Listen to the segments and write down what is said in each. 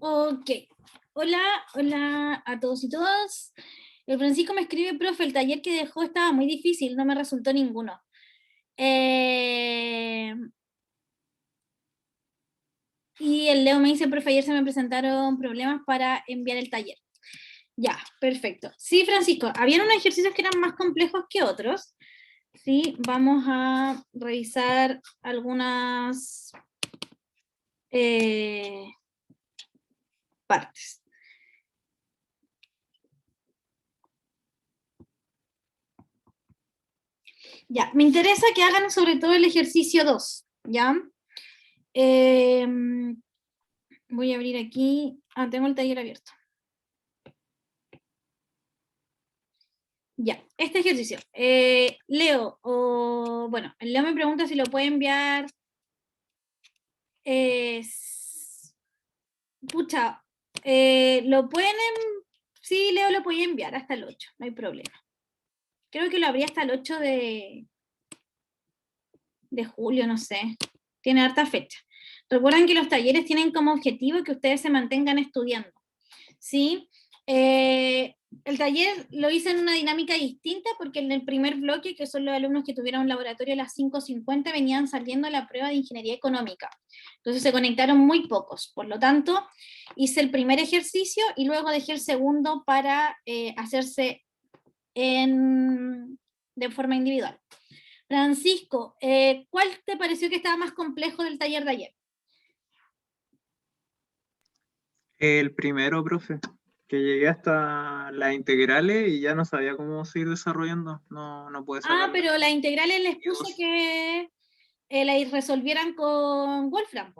Ok. Hola, hola a todos y todas. El Francisco me escribe, profe, el taller que dejó estaba muy difícil, no me resultó ninguno. Y el Leo me dice, profe, ayer se me presentaron problemas para enviar el taller. Ya, perfecto. Sí, Francisco, habían unos ejercicios que eran más complejos que otros. Sí, vamos a revisar algunas partes. Ya, me interesa que hagan sobre todo el ejercicio 2, ¿ya? Voy a abrir aquí. Tengo el taller abierto. Ya, este ejercicio. Leo, bueno, Leo me pregunta si lo puede enviar. Pucha, lo pueden. Sí, Leo lo puede enviar hasta el 8, no hay problema. Creo que lo abrí hasta el 8 de julio, no sé. Tiene harta fecha. Recuerden que los talleres tienen como objetivo que ustedes se mantengan estudiando. ¿Sí? El taller lo hice en una dinámica distinta porque en el primer bloque, que son los alumnos que tuvieron un laboratorio a las 5:50, venían saliendo a la prueba de ingeniería económica. Entonces se conectaron muy pocos. Por lo tanto, hice el primer ejercicio y luego dejé el segundo para hacerse de forma individual. Francisco, ¿cuál te pareció que estaba más complejo del taller de ayer? El primero, profe, que llegué hasta las integrales y ya no sabía cómo seguir desarrollando, no pude sacarlo. Pero las integrales les puse que las resolvieran con Wolfram,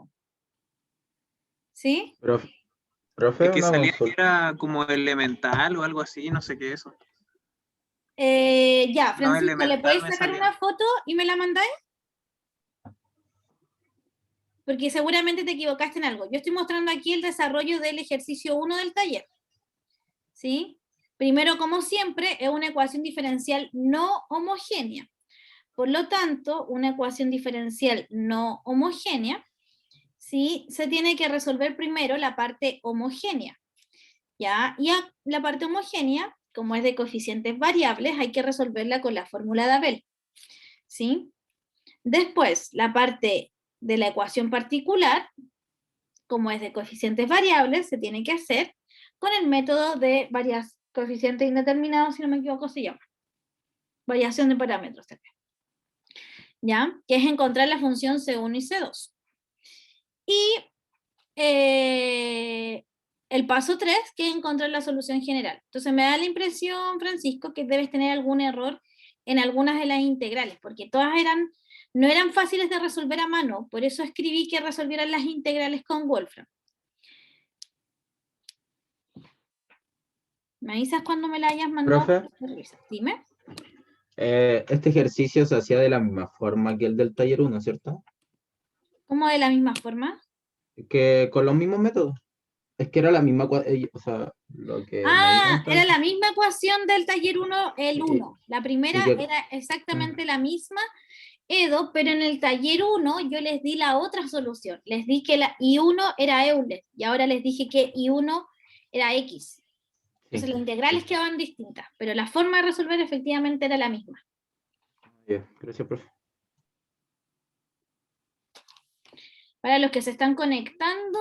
¿sí? Es Profe, que una salía que consulta. era como elemental o algo así, no sé qué es eso. Ya, No, Francisco, ¿le elemental podéis me sacar salía. una foto y me la mandáis? Porque seguramente te equivocaste en algo. Yo estoy mostrando aquí el desarrollo del ejercicio 1 del taller, ¿sí? Primero, como siempre, es una ecuación diferencial no homogénea. Por lo tanto, una ecuación diferencial no homogénea, ¿sí? Se tiene que resolver primero la parte homogénea, ¿ya? Y la parte homogénea, como es de coeficientes variables, hay que resolverla con la fórmula de Abel, ¿sí? Después, la parte de la ecuación particular, como es de coeficientes variables, se tiene que hacer con el método de coeficientes indeterminados, si no me equivoco, se llama. Variación de parámetros también. ¿Ya? Que es encontrar la función C1 y C2. Y el paso 3, que es encontrar la solución general. Entonces me da la impresión, Francisco, que debes tener algún error en algunas de las integrales, porque todas no eran fáciles de resolver a mano, por eso escribí que resolvieran las integrales con Wolfram. ¿Me avisas cuando me la hayas mandado? Profe, Dime. este ejercicio se hacía de la misma forma que el del taller 1, ¿cierto? ¿Cómo de la misma forma? Que con los mismos métodos. Es que era la misma, o sea, lo que me di cuenta Era es la misma ecuación del taller 1, el y, 1. La primera y que era exactamente la misma, Edo, pero en el taller 1 yo les di la otra solución. Les di que la I1 era Euler y ahora les dije que I1 era X. Entonces sí, las integrales sí. quedaban distintas, pero la forma de resolver efectivamente era la misma. Bien, gracias, profe. Para los que se están conectando,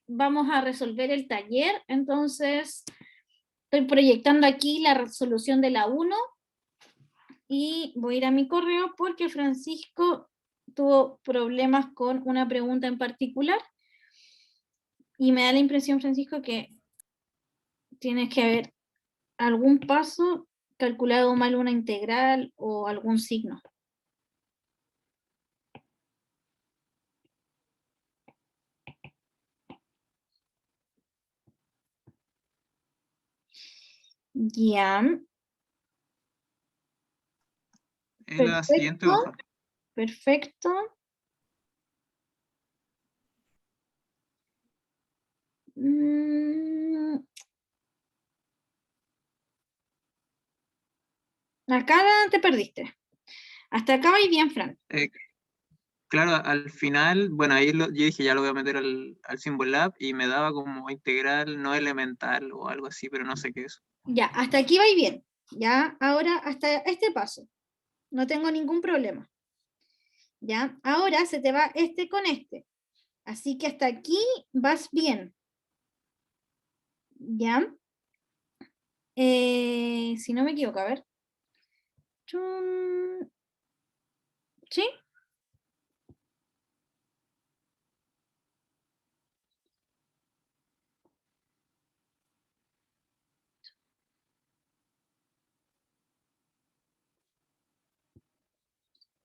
vamos a resolver el taller. Entonces, estoy proyectando aquí la resolución de la 1 y voy a ir a mi correo porque Francisco tuvo problemas con una pregunta en particular y me da la impresión, Francisco, que tienes que haber algún paso calculado mal una integral o algún signo. Ya, En la siguiente perfecto, hoja. perfecto. Mm, Acá te perdiste. Hasta acá va bien, Fran. Eh, claro, al final, bueno, ahí yo dije, ya lo voy a meter al Symbolab y me daba como integral no elemental o algo así, pero no sé qué es. Ya, hasta aquí va bien. Ya, ahora hasta este paso. No tengo ningún problema. Ya, ahora se te va este con este. Así que hasta aquí vas bien. ¿Ya? Si no me equivoco, a ver. Chun. ¿Sí?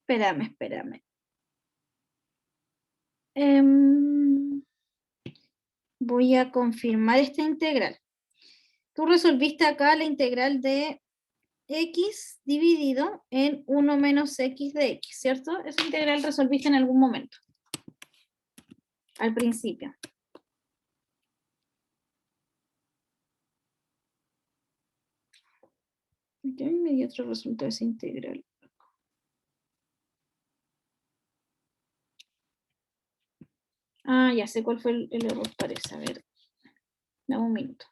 Espérame. Voy a confirmar esta integral. Tú resolviste acá la integral de x dividido en 1 menos x de x, ¿cierto? Esa integral resolviste en algún momento, al principio. ¿Qué me dio otro resultado de esa integral? Ah, ya sé cuál fue el error, parece. A ver, dame un minuto.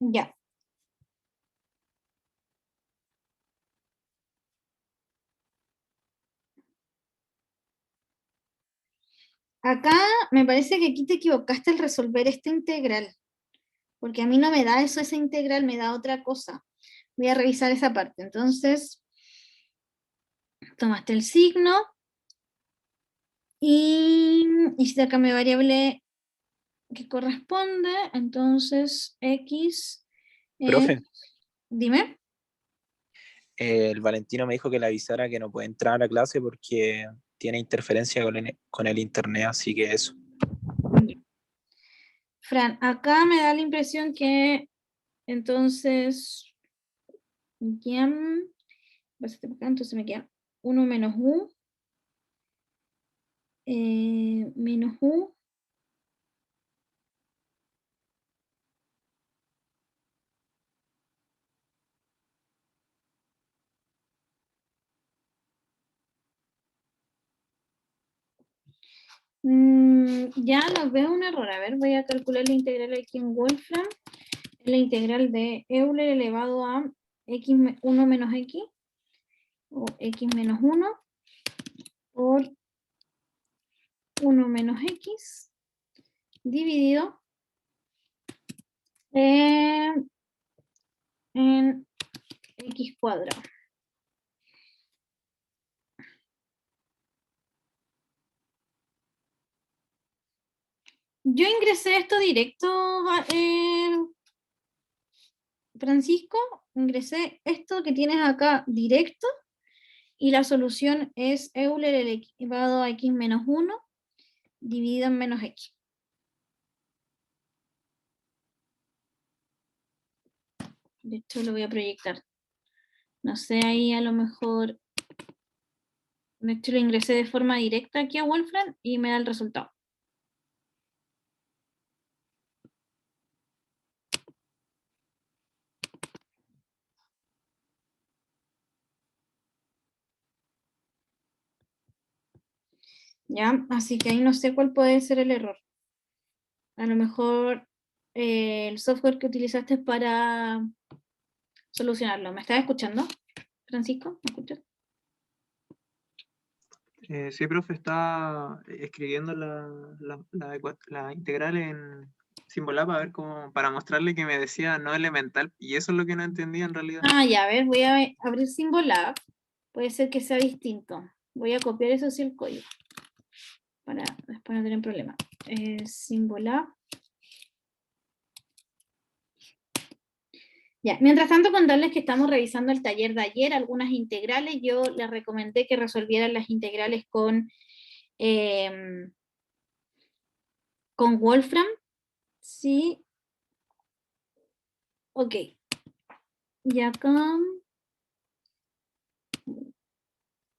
Ya. Acá me parece que aquí te equivocaste al resolver esta integral, porque a mí no me da eso, esa integral me da otra cosa. Voy a revisar esa parte. Entonces, tomaste el signo y hiciste acá mi variable que corresponde, entonces x es... Profe, Dime. el Valentino me dijo que le avisara que no puede entrar a la clase porque tiene interferencia con el internet, así que eso. Fran, acá me da la impresión que entonces ya, entonces me queda 1 menos u menos u ya no veo un error. A ver, voy a calcular la integral aquí en Wolfram. La integral de Euler elevado a x1 menos x o x menos 1 por 1 menos x dividido en x cuadrado. Yo ingresé esto directo, Francisco, ingresé esto que tienes acá directo y la solución es Euler elevado a x menos 1 dividido en menos x. De hecho lo voy a proyectar. No sé, ahí a lo mejor, de hecho lo ingresé de forma directa aquí a Wolfram y me da el resultado. ¿Ya? Así que ahí no sé cuál puede ser el error. A lo mejor el software que utilizaste para solucionarlo. ¿Me estás escuchando, Francisco? ¿Me escuchas? Sí, profe, está escribiendo la integral en Symbolab a ver cómo, para mostrarle que me decía no elemental, y eso es lo que no entendía en realidad. Ah, ya, a ver, voy a abrir Symbolab. Puede ser que sea distinto. Voy a copiar eso sí el código. Para después no tener problema. Symbolab. Ya, mientras tanto contarles que estamos revisando el taller de ayer, algunas integrales. Yo les recomendé que resolvieran las integrales con Wolfram. Sí. Ok. Y acá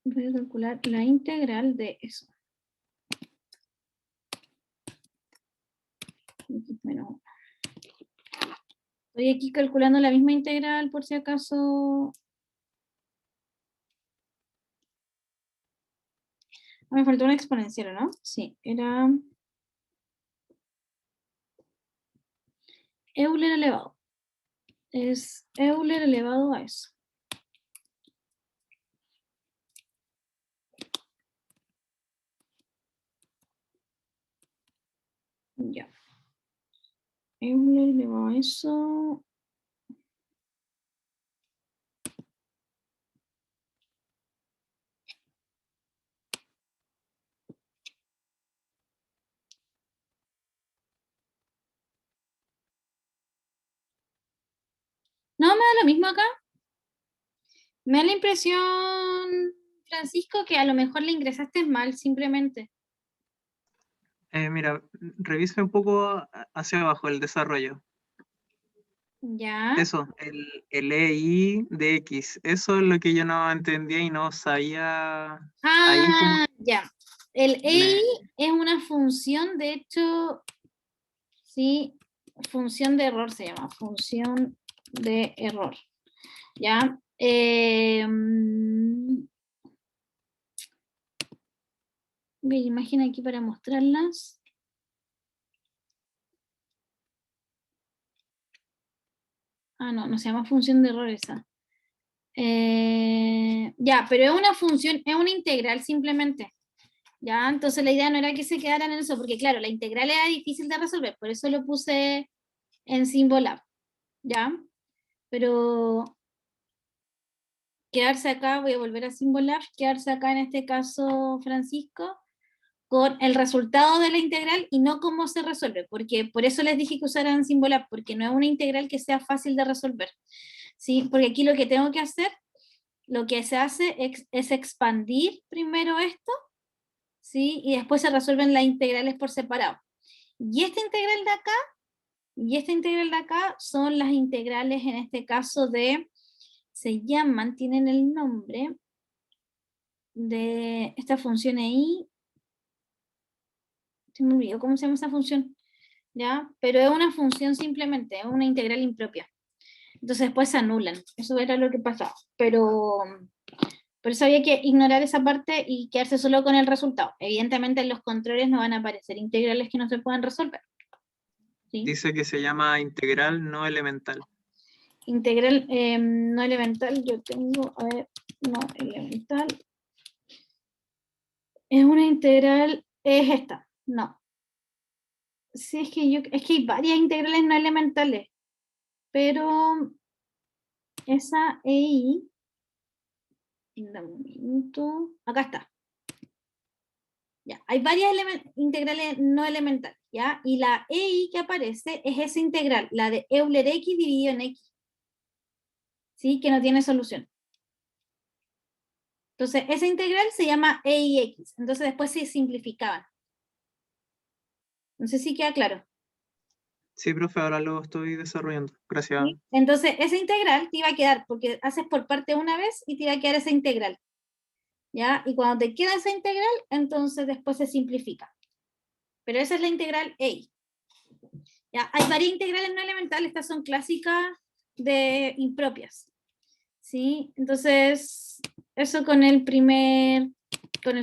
voy a calcular la integral de eso. Menos 1. Estoy aquí calculando la misma integral por si acaso. Me faltó una exponencial, ¿no? Sí, era Euler elevado. Es Euler elevado a eso. Ya. Euler elevado a eso. No, me da lo mismo acá. Me da la impresión, Francisco, que a lo mejor le ingresaste mal simplemente. Mira, revisa un poco hacia abajo el desarrollo. Ya. Eso, el EI de X, eso es lo que yo no entendía y no sabía. Ahí como Ya. El EI me- es una función, de hecho, sí, función de error se llama, función de error. ¿Ya? Imagina aquí para mostrarlas. No se llama función de error esa. Ya, pero es una función, es una integral simplemente. Ya, entonces la idea no era que se quedaran en eso, porque claro, la integral era difícil de resolver, por eso lo puse en Symbolab. ¿Ya? Pero quedarse acá, voy a volver a Symbolab, quedarse acá en este caso, Francisco, con el resultado de la integral y no cómo se resuelve, porque por eso les dije que usaran Symbolab, porque no es una integral que sea fácil de resolver, ¿sí? Porque aquí lo que tengo que hacer, lo que se hace es expandir primero esto, ¿sí? Y después se resuelven las integrales por separado. Y esta integral de acá, y esta integral de acá son las integrales, en este caso se llaman, tienen el nombre de esta función ahí, se me olvidó cómo se llama esa función, ¿ya? Pero es una función simplemente, es una integral impropia. Entonces después se anulan, eso era lo que pasaba. Pero por eso había que ignorar esa parte y quedarse solo con el resultado. Evidentemente en los controles no van a aparecer integrales que no se puedan resolver. ¿Sí? dice que se llama integral no elemental. Integral no elemental, yo tengo, a ver, no elemental. Es una integral, es esta, no. Sí, es que hay varias integrales no elementales, pero esa EI, dame un minuto, acá está. Ya, hay varias integrales no elementales, ¿ya? Y la EI que aparece es esa integral, la de Euler X dividido en X, ¿sí? Que no tiene solución. Entonces, esa integral se llama EIX, entonces después se simplificaban. No sé si queda claro. Sí, profe, ahora lo estoy desarrollando. Gracias. ¿Sí? Entonces, esa integral te iba a quedar, porque haces por parte una vez y te iba a quedar esa integral. ¿Ya? Y cuando te queda esa integral, entonces después se simplifica. Pero esa es la integral EI. ¿Ya? Hay varias integrales no elementales, estas son clásicas de impropias. ¿Sí? Entonces, eso con el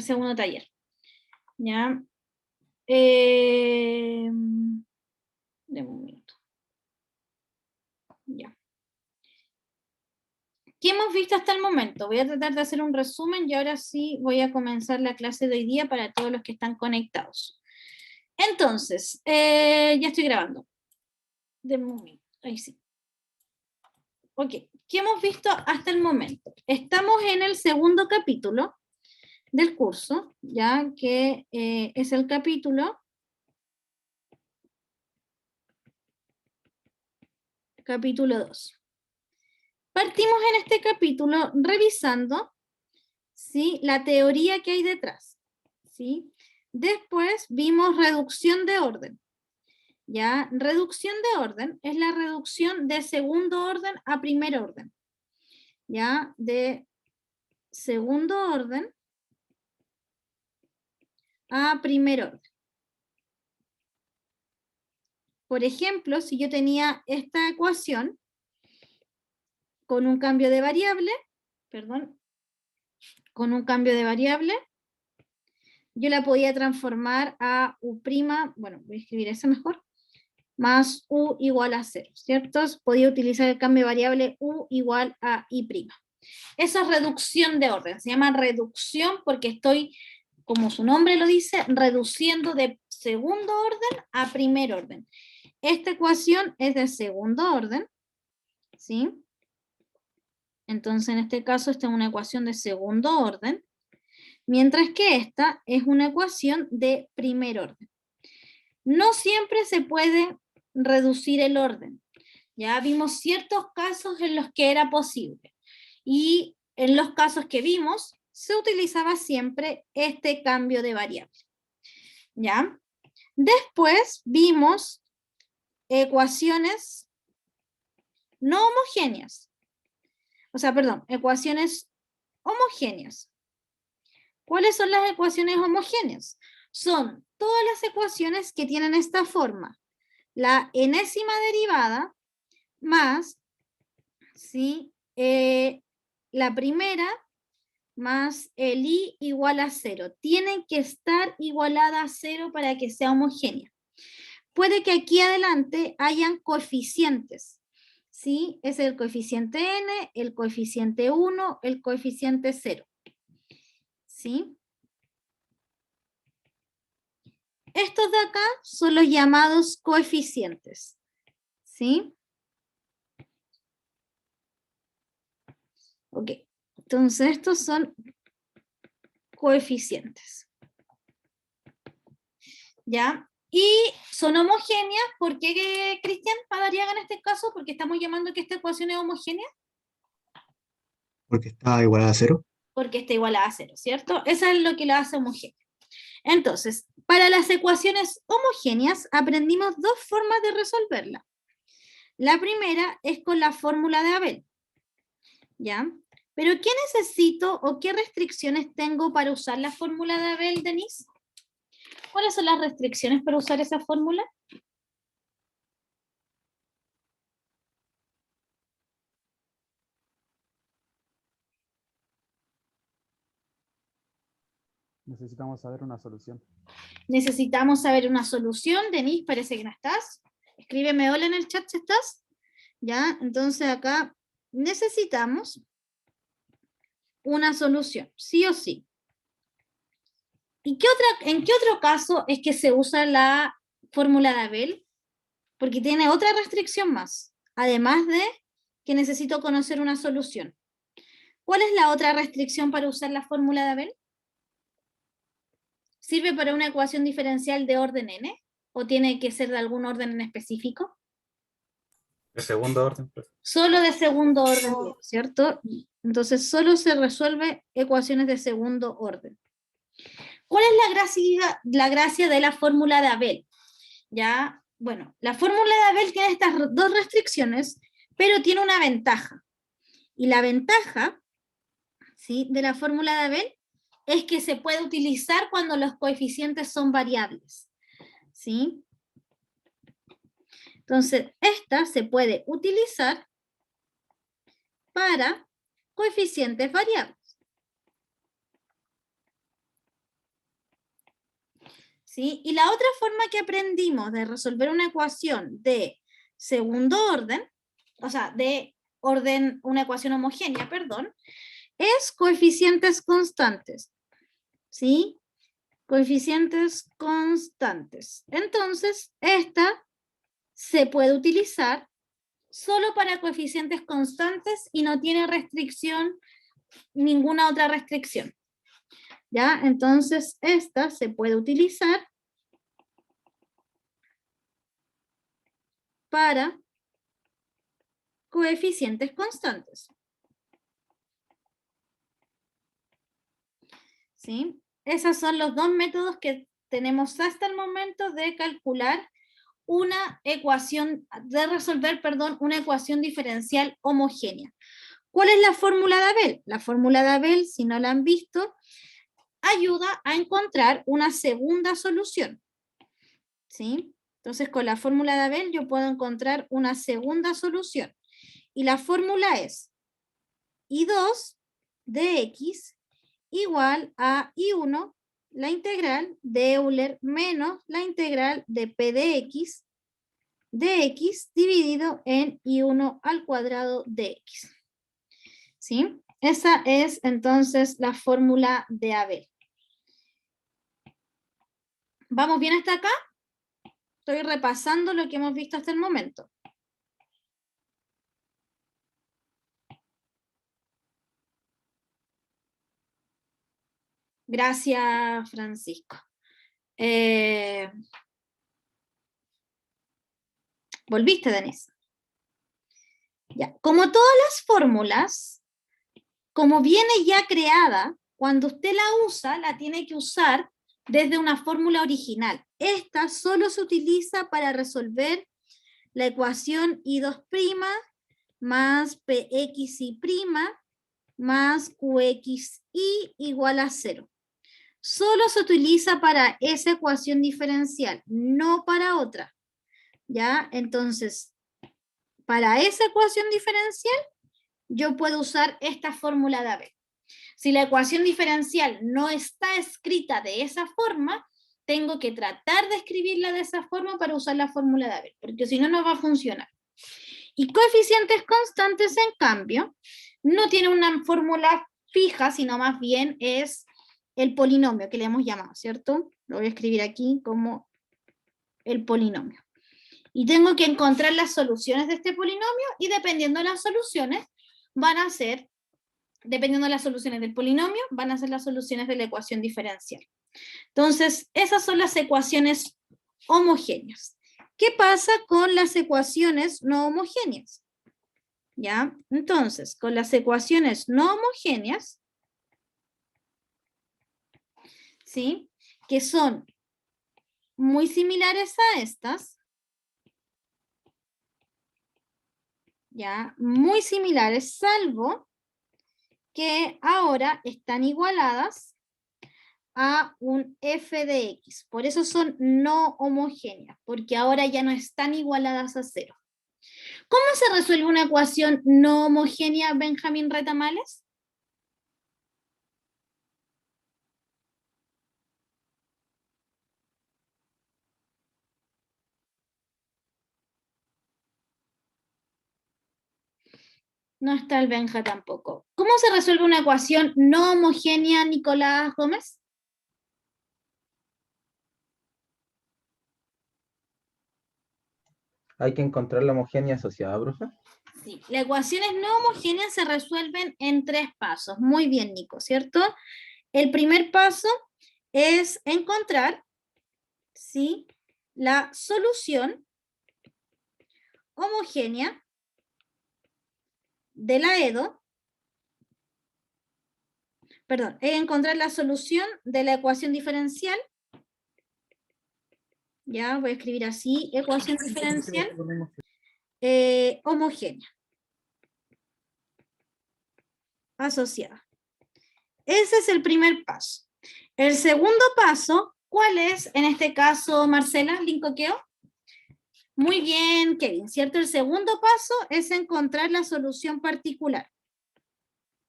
segundo taller. ¿Ya? De un minuto. Ya. ¿Qué hemos visto hasta el momento? Voy a tratar de hacer un resumen y ahora sí voy a comenzar la clase de hoy día para todos los que están conectados. Entonces, ya estoy grabando. De momento, ahí sí. Ok, ¿qué hemos visto hasta el momento? Estamos en el segundo capítulo del curso, ya que es el capítulo 2. Partimos en este capítulo revisando, ¿sí?, la teoría que hay detrás, ¿sí? Después vimos reducción de orden. ¿Ya? Reducción de orden es la reducción de segundo orden a primer orden. ¿Ya? De segundo orden a primer orden. por ejemplo, si yo tenía esta ecuación con un cambio de variable, yo la podía transformar a u', bueno, voy a escribir eso mejor, más u igual a 0, ¿cierto? Podía utilizar el cambio de variable u igual a i'. Esa es reducción de orden, se llama reducción porque estoy, como su nombre lo dice, reduciendo de segundo orden a primer orden. Esta ecuación es de segundo orden, ¿sí? Entonces, en este caso, esta es una ecuación de segundo orden, mientras que esta es una ecuación de primer orden. No siempre se puede reducir el orden. Ya vimos ciertos casos en los que era posible. Y en los casos que vimos, se utilizaba siempre este cambio de variable. ¿Ya? Después vimos ecuaciones no homogéneas. Ecuaciones homogéneas. ¿Cuáles son las ecuaciones homogéneas? Son todas las ecuaciones que tienen esta forma. La enésima derivada más, ¿sí? La primera más el i igual a 0. Tienen que estar igualada a 0 para que sea homogénea. Puede que aquí adelante hayan coeficientes, ¿sí? Es el coeficiente n, el coeficiente 1, el coeficiente 0, ¿sí? Estos de acá son los llamados coeficientes, ¿sí? Ok, entonces estos son coeficientes. ¿Ya? Y son homogéneas, ¿por qué, Cristian Madariaga, en este caso? Porque estamos llamando que esta ecuación es homogénea. Porque está igualada a 0. Porque está igualada a 0, ¿cierto? Eso es lo que la hace homogénea. Entonces, para las ecuaciones homogéneas aprendimos dos formas de resolverla. La primera es con la fórmula de Abel, ¿ya? Pero ¿qué necesito o qué restricciones tengo para usar la fórmula de Abel, Denise? ¿Cuáles son las restricciones para usar esa fórmula? Necesitamos saber una solución. Necesitamos saber una solución. Denise, parece que no estás. Escríbeme hola en el chat si estás. ¿Ya? Entonces acá necesitamos una solución, sí o sí. ¿Y en qué otro caso es que se usa la fórmula de Abel? Porque tiene otra restricción más, además de que necesito conocer una solución. ¿Cuál es la otra restricción para usar la fórmula de Abel? ¿Sirve para una ecuación diferencial de orden n? ¿O tiene que ser de algún orden en específico? De segundo orden. Solo de segundo orden, ¿cierto? Entonces solo se resuelve ecuaciones de segundo orden. ¿Cuál es la gracia de la fórmula de Abel? Ya, bueno, la fórmula de Abel tiene estas dos restricciones, pero tiene una ventaja. Y la ventaja, ¿sí?, de la fórmula de Abel es que se puede utilizar cuando los coeficientes son variables, ¿sí? Entonces, esta se puede utilizar para coeficientes variables. ¿Sí? Y la otra forma que aprendimos de resolver una ecuación de segundo orden, o sea, de orden, una ecuación homogénea, perdón, es coeficientes constantes. ¿Sí? Coeficientes constantes. Entonces, esta se puede utilizar solo para coeficientes constantes y no tiene restricción, ninguna otra restricción. ¿Ya? Entonces, esta se puede utilizar para coeficientes constantes. ¿Sí? Esos son los dos métodos que tenemos hasta el momento de calcular una ecuación, de resolver, perdón, una ecuación diferencial homogénea. ¿Cuál es la fórmula de Abel? La fórmula de Abel, si no la han visto, ayuda a encontrar una segunda solución. ¿Sí? Entonces, con la fórmula de Abel yo puedo encontrar una segunda solución. Y la fórmula es I2 de X igual a I1, la integral de Euler menos la integral de P de X dividido en I1 al cuadrado de X. ¿Sí? Esa es entonces la fórmula de Abel. ¿Vamos bien hasta acá? Estoy repasando lo que hemos visto hasta el momento. Gracias, Francisco. Volviste, Denise. Ya. Como todas las fórmulas, como viene ya creada, cuando usted la usa, la tiene que usar desde una fórmula original. Esta solo se utiliza para resolver la ecuación I2' más PXI' más QXI igual a 0. Solo se utiliza para esa ecuación diferencial, no para otra. ¿Ya? Entonces, para esa ecuación diferencial, yo puedo usar esta fórmula de Abel. Si la ecuación diferencial no está escrita de esa forma, tengo que tratar de escribirla de esa forma para usar la fórmula de Abel, porque si no, no va a funcionar. Y coeficientes constantes, en cambio, no tiene una fórmula fija, sino más bien es el polinomio que le hemos llamado, ¿cierto? Lo voy a escribir aquí como el polinomio. Y tengo que encontrar las soluciones de este polinomio y dependiendo de las soluciones, van a ser, dependiendo de las soluciones del polinomio, van a ser las soluciones de la ecuación diferencial. Entonces, esas son las ecuaciones homogéneas. ¿Qué pasa con las ecuaciones no homogéneas? ¿Ya? Entonces, con las ecuaciones no homogéneas, ¿sí? Que son muy similares a estas, ¿ya? Muy similares, salvo que ahora están igualadas a un f de x. Por eso son no homogéneas, porque ahora ya no están igualadas a 0. ¿Cómo se resuelve una ecuación no homogénea, Benjamín Retamales? No está el Benja tampoco. ¿Cómo se resuelve una ecuación no homogénea, Nicolás Gómez? Hay que encontrar la homogénea asociada, profe. Sí, las ecuaciones no homogéneas se resuelven en 3 pasos. Muy bien, Nico, ¿cierto? El primer paso es encontrar, ¿sí?, la solución homogénea de la EDO, perdón, es encontrar la solución de la ecuación diferencial, ya voy a escribir así, ecuación diferencial homogénea, asociada. Ese es el primer paso. El segundo paso, ¿cuál es en este caso, Marcela, linkoqueo? Muy bien, Kevin, ¿cierto? El segundo paso es encontrar la solución particular.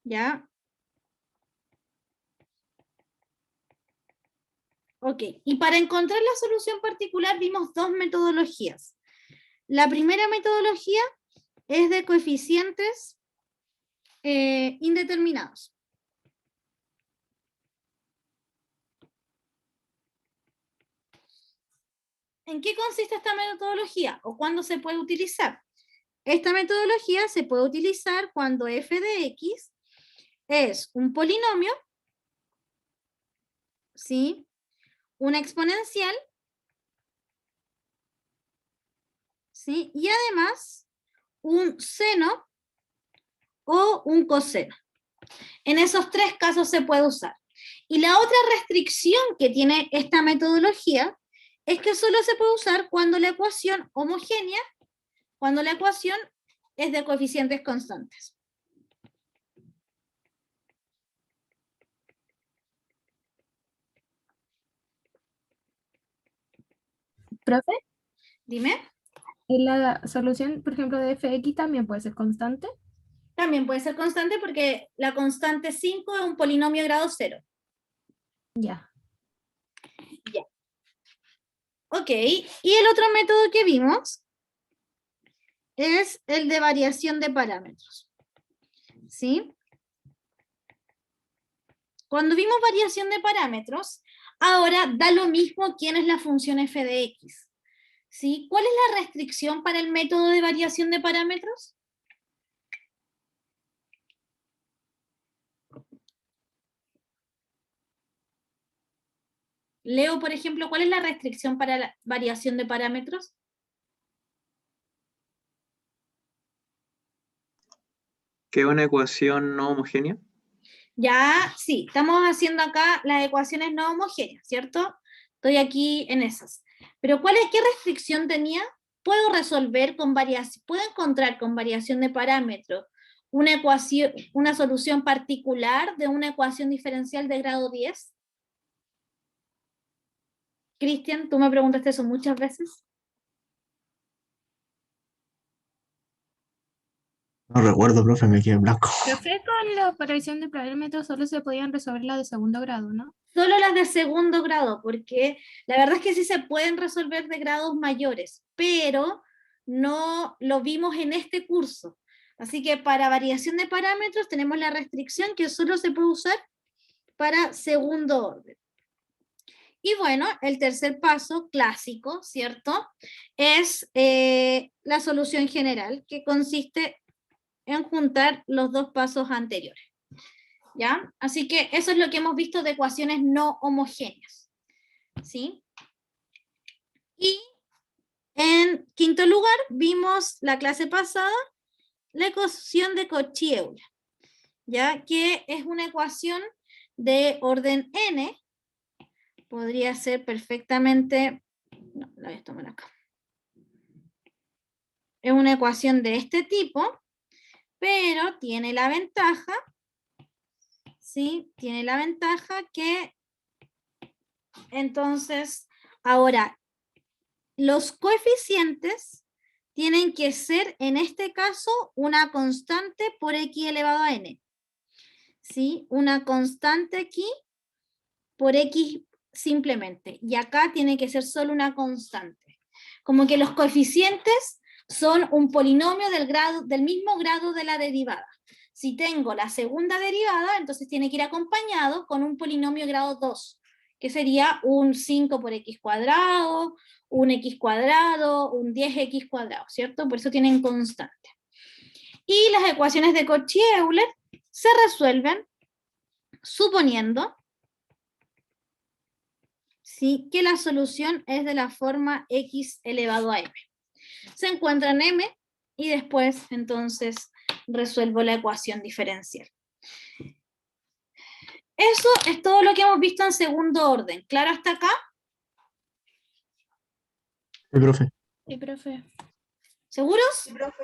¿Ya? Ok, y para encontrar la solución particular vimos 2 metodologías. La primera metodología es de coeficientes indeterminados. ¿En qué consiste esta metodología o cuándo se puede utilizar? Esta metodología se puede utilizar cuando f de x es un polinomio, ¿sí?, una exponencial, ¿sí?, y además un seno o un coseno. En esos 3 casos se puede usar. Y la otra restricción que tiene esta metodología es que solo se puede usar cuando la ecuación homogénea, cuando la ecuación es de coeficientes constantes. ¿Profe? Dime. ¿Y la solución, por ejemplo, de fx también puede ser constante? También puede ser constante porque la constante 5 es un polinomio de grado 0. Ya. Ok, y el otro método que vimos es el de variación de parámetros. ¿Sí? Cuando vimos variación de parámetros, ahora da lo mismo quién es la función f de x. ¿Sí? ¿Cuál es la restricción para el método de variación de parámetros? Leo, por ejemplo, ¿cuál es la restricción para la variación de parámetros? ¿Que es una ecuación no homogénea? Ya, sí, estamos haciendo acá las ecuaciones no homogéneas, ¿cierto? Estoy aquí en esas. Pero ¿qué restricción tenía? Puedo resolver con variación, puedo encontrar con variación de parámetros una ecuación, una solución particular de una ecuación diferencial de grado 10. Cristian, tú me preguntaste eso muchas veces. No recuerdo, profe, me quedé en blanco. Profe, con la variación de parámetros solo se podían resolver las de segundo grado, ¿no? Solo las de segundo grado, porque la verdad es que sí se pueden resolver de grados mayores, pero no lo vimos en este curso. Así que para variación de parámetros tenemos la restricción que solo se puede usar para segundo orden. Y bueno, el tercer paso, clásico, ¿cierto? Es la solución general, que consiste en juntar los dos pasos anteriores. ¿Ya? Así que eso es lo que hemos visto de ecuaciones no homogéneas. ¿Sí? Y en quinto lugar, vimos la clase pasada, la ecuación de Cauchy-Euler, ¿ya? Que es una ecuación de orden n, podría ser perfectamente, no, la voy a tomar acá. Es una ecuación de este tipo, pero tiene la ventaja, ¿sí? Tiene la ventaja que, entonces, ahora, los coeficientes tienen que ser, en este caso, una constante por x elevado a n. ¿Sí? Una constante aquí por x simplemente. Y acá tiene que ser solo una constante. Como que los coeficientes son un polinomio del mismo grado de la derivada. Si tengo la segunda derivada, entonces tiene que ir acompañado con un polinomio grado 2, que sería un 5 por x cuadrado, un x cuadrado, un 10x cuadrado, ¿cierto? Por eso tienen constante. Y las ecuaciones de Cauchy-Euler se resuelven suponiendo, ¿sí?, que la solución es de la forma x elevado a m. Se encuentra en m y después entonces resuelvo la ecuación diferencial. Eso es todo lo que hemos visto en segundo orden. ¿Claro hasta acá? Sí, profe. Sí, profe. ¿Seguros? Sí, profe.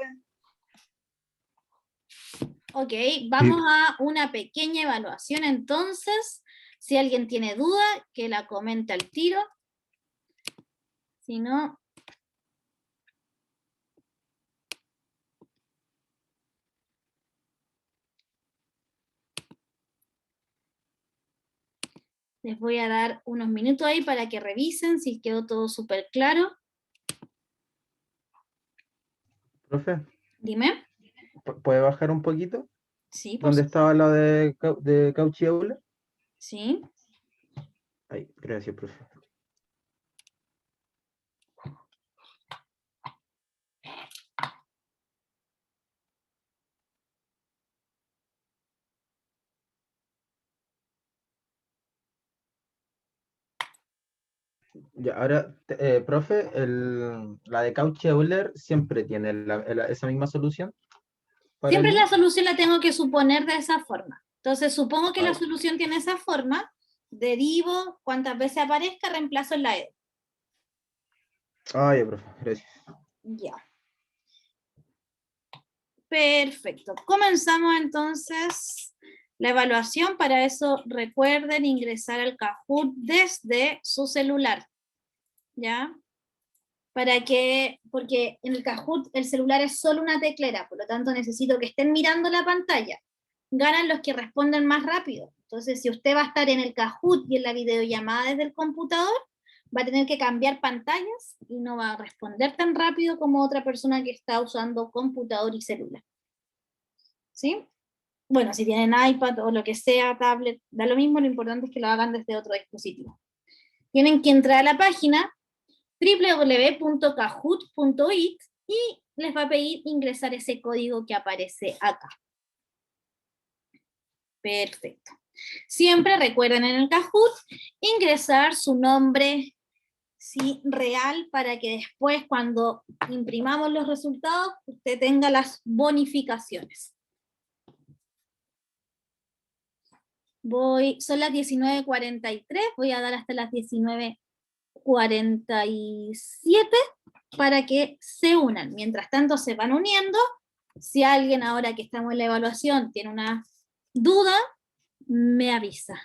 Ok, vamos a una pequeña evaluación entonces. Si alguien tiene duda, que la comente al tiro. Si no... Les voy a dar unos minutos ahí para que revisen si quedó todo súper claro. Profe, Dime. ¿puede bajar un poquito? Sí, por ¿Dónde supuesto. estaba lo de Cauchy-Euler? Sí. Ahí, gracias, profe. Ya, ahora, profe, la de Cauchy-Euler siempre tiene esa misma solución para el Siempre U. la solución la tengo que suponer de esa forma. Entonces, supongo que la Ay, solución tiene esa forma, derivo, cuantas veces aparezca, reemplazo en la E. ya, profe, gracias. Ya. Perfecto. Comenzamos entonces la evaluación. Para eso recuerden ingresar al Kahoot desde su celular. ¿Ya? porque en el Kahoot el celular es solo una teclera, por lo tanto necesito que estén mirando la pantalla. Ganan los que responden más rápido. Entonces, si usted va a estar en el Kahoot y en la videollamada desde el computador, va a tener que cambiar pantallas y no va a responder tan rápido como otra persona que está usando computador y celular. ¿Sí? Bueno, si tienen iPad o lo que sea, tablet, da lo mismo, lo importante es que lo hagan desde otro dispositivo. Tienen que entrar a la página www.kahoot.it y les va a pedir ingresar ese código que aparece acá. Perfecto. Siempre recuerden en el Kahoot ingresar su nombre, ¿sí?, real, para que después cuando imprimamos los resultados usted tenga las bonificaciones. Son las 19:43, voy a dar hasta las 19:47 para que se unan. Mientras tanto se van uniendo. Si alguien ahora que estamos en la evaluación tiene una duda, me avisa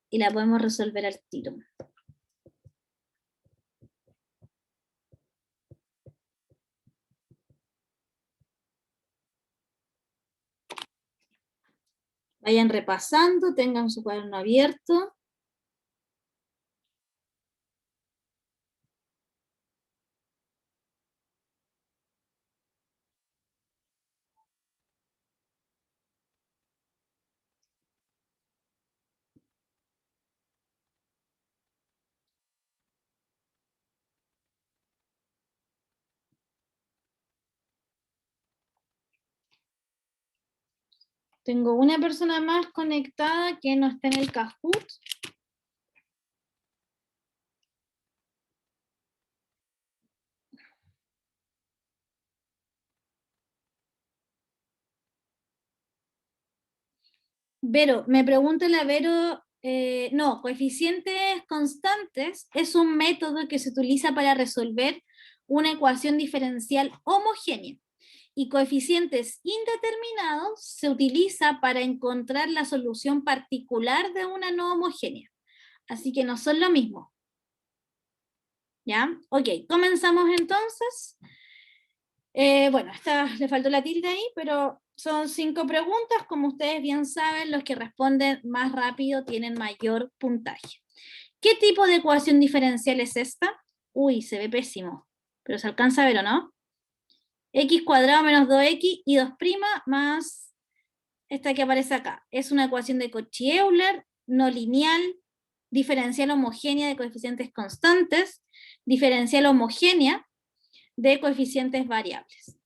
y la podemos resolver al tiro. Vayan repasando, tengan su cuaderno abierto. Tengo una persona más conectada que no está en el Kahoot. Vero, me pregunta la Vero, no, coeficientes constantes es un método que se utiliza para resolver una ecuación diferencial homogénea. Y coeficientes indeterminados se utiliza para encontrar la solución particular de una no homogénea. Así que no son lo mismo. ¿Ya? Ok, comenzamos entonces. Bueno, le faltó la tilde ahí, pero son 5 preguntas. Como ustedes bien saben, los que responden más rápido tienen mayor puntaje. ¿Qué tipo de ecuación diferencial es esta? Uy, se ve pésimo, pero se alcanza a ver, ¿o no? X cuadrado menos 2x y 2' más esta que aparece acá. Es una ecuación de Cauchy-Euler, no lineal, diferencial homogénea de coeficientes constantes, diferencial homogénea de coeficientes variables.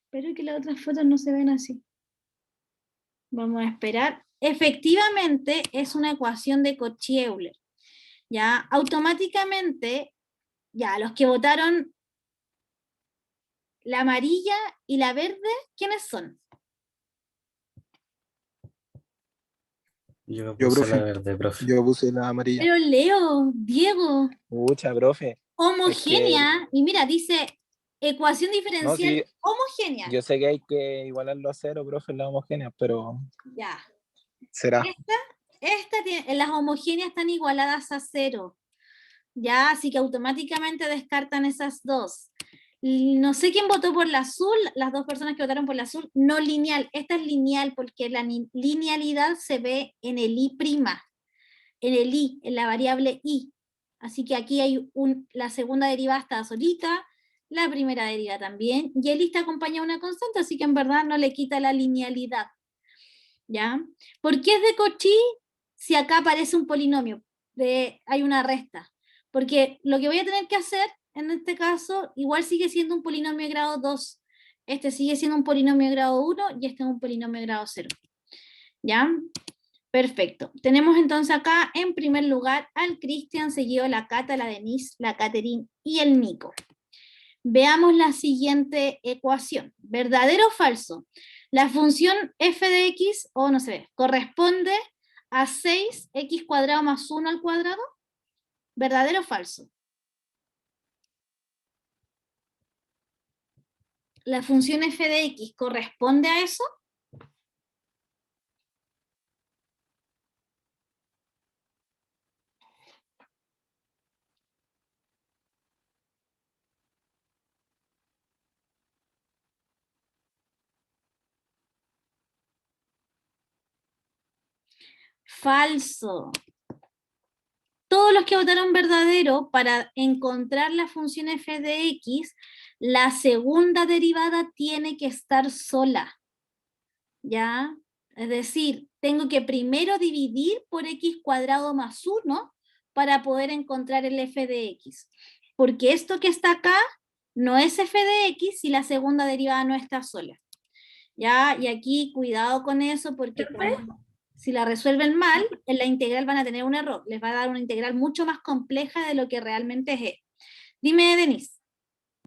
Espero que las otras fotos no se ven así. Vamos a esperar. Efectivamente es una ecuación de Cauchy-Euler. Ya, automáticamente, ya, los que votaron la amarilla y la verde, ¿quiénes son? Yo Yo, puse profe. la verde, profe. Yo puse la amarilla. Pero Leo, Diego, Mucha, profe. homogénea, y mira, dice ecuación diferencial No, sí, homogénea. yo sé que hay que igualarlo a 0, profe, en la homogénea, pero Ya. será. Las homogéneas están igualadas a 0. Ya, así que automáticamente descartan esas dos. No sé quién votó por la azul, las dos personas que votaron por la azul, no lineal. Esta es lineal porque la linealidad se ve en el i', en el i, en la variable i. Así que aquí hay la segunda derivada está solita, la primera derivada también, y el i está acompañado de una constante, así que en verdad no le quita la linealidad. ¿Ya? ¿Por qué es de Cauchy si acá aparece un polinomio? Hay una resta. Porque lo que voy a tener que hacer en este caso, igual sigue siendo un polinomio de grado 2. Este sigue siendo un polinomio de grado 1 y este es un polinomio de grado 0. ¿Ya? Perfecto. Tenemos entonces acá en primer lugar al Cristian, seguido la Cata, la Denise, la Catherine y el Nico. Veamos la siguiente ecuación. ¿Verdadero o falso? La función f de x, o no se ve, corresponde a 6x cuadrado más 1 al cuadrado. ¿Verdadero o falso? ¿La función f de x corresponde a eso? Falso. Todos los que votaron verdadero, para encontrar la función f de x, la segunda derivada tiene que estar sola. ¿Ya? Es decir, tengo que primero dividir por x cuadrado más 1 para poder encontrar el f de x. Porque esto que está acá no es f de x si la segunda derivada no está sola. ¿Ya? Y aquí cuidado con eso porque si la resuelven mal, en la integral van a tener un error. Les va a dar una integral mucho más compleja de lo que realmente es. Dime, Denise.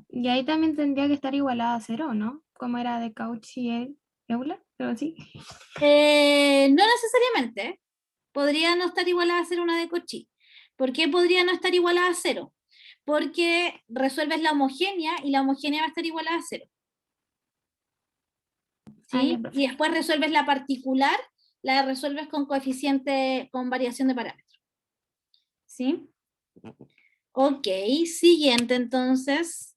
Y ahí también tendría que estar igualada a 0, ¿no? Como era de Cauchy y Euler, pero sí. No necesariamente. Podría no estar igualada a 0 una de Cauchy. ¿Por qué podría no estar igualada a 0? Porque resuelves la homogénea y la homogénea va a estar igualada a 0. ¿Sí? ya, Y después resuelves la particular, la resuelves con coeficiente, con variación de parámetros. ¿Sí? Ok, siguiente entonces.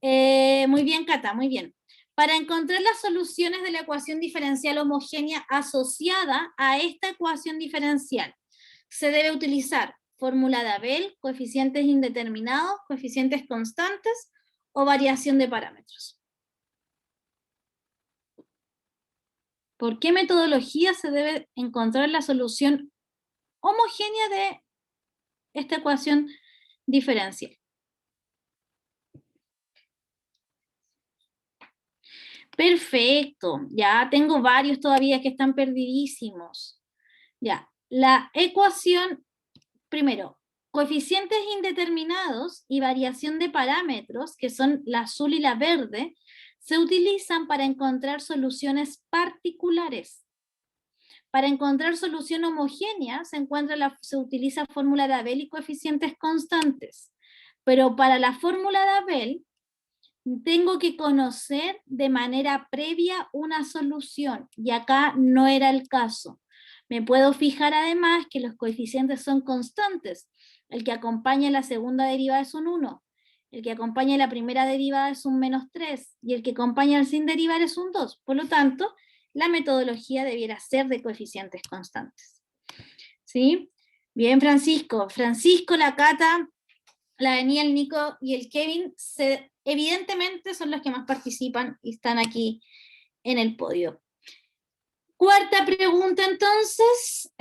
Muy bien, Cata, muy bien. Para encontrar las soluciones de la ecuación diferencial homogénea asociada a esta ecuación diferencial, se debe utilizar fórmula de Abel, coeficientes indeterminados, coeficientes constantes o variación de parámetros. ¿Por qué metodología se debe encontrar la solución homogénea de esta ecuación diferencial? Perfecto, ya tengo varios todavía que están perdidísimos. Ya, la ecuación, primero, coeficientes indeterminados y variación de parámetros, que son la azul y la verde, se utilizan para encontrar soluciones particulares. Para encontrar solución homogénea se utiliza fórmula de Abel y coeficientes constantes. Pero para la fórmula de Abel, tengo que conocer de manera previa una solución, y acá no era el caso. Me puedo fijar además que los coeficientes son constantes. El que acompaña la segunda derivada es un 1, el que acompaña la primera derivada es un -3, y el que acompaña el sin derivar es un 2. Por lo tanto, la metodología debiera ser de coeficientes constantes. ¿Sí? Bien, Francisco. Francisco, la Cata, la Daniel, el Nico y el Kevin evidentemente son los que más participan y están aquí en el podio. Cuarta pregunta entonces.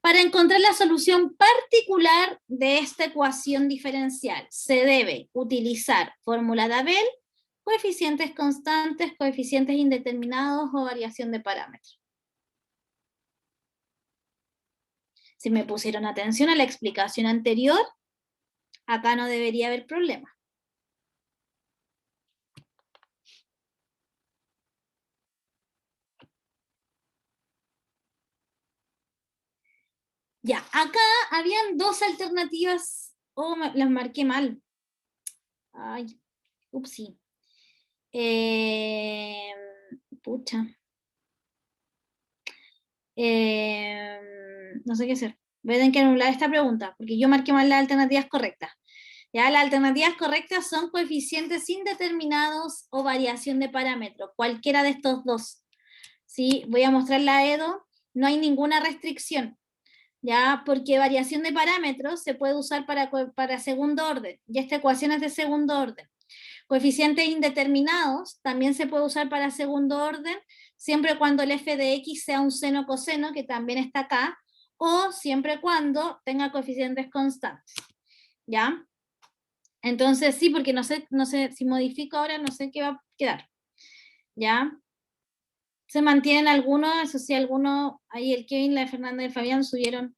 Para encontrar la solución particular de esta ecuación diferencial, se debe utilizar fórmula de Abel, coeficientes constantes, coeficientes indeterminados o variación de parámetros. Si me pusieron atención a la explicación anterior, acá no debería haber problema. Ya, acá habían dos alternativas. Oh, las marqué mal. Ay, upsí. Pucha. No sé qué hacer. Voy a tener que anular esta pregunta, porque yo marqué mal las alternativas correctas. Ya, las alternativas correctas son coeficientes indeterminados o variación de parámetros, cualquiera de estos dos. ¿Sí? Voy a mostrar la EDO, no hay ninguna restricción, ¿ya? Porque variación de parámetros se puede usar para segundo orden, y esta ecuación es de segundo orden. Coeficientes indeterminados también se puede usar para segundo orden, siempre cuando el f de x sea un seno coseno, que también está acá, o siempre cuando tenga coeficientes constantes, ¿ya? Entonces sí, porque no sé si modifico ahora, no sé qué va a quedar, ¿ya? Se mantienen algunos, eso sí, algunos, ahí el Kevin, la Fernanda y el Fabián subieron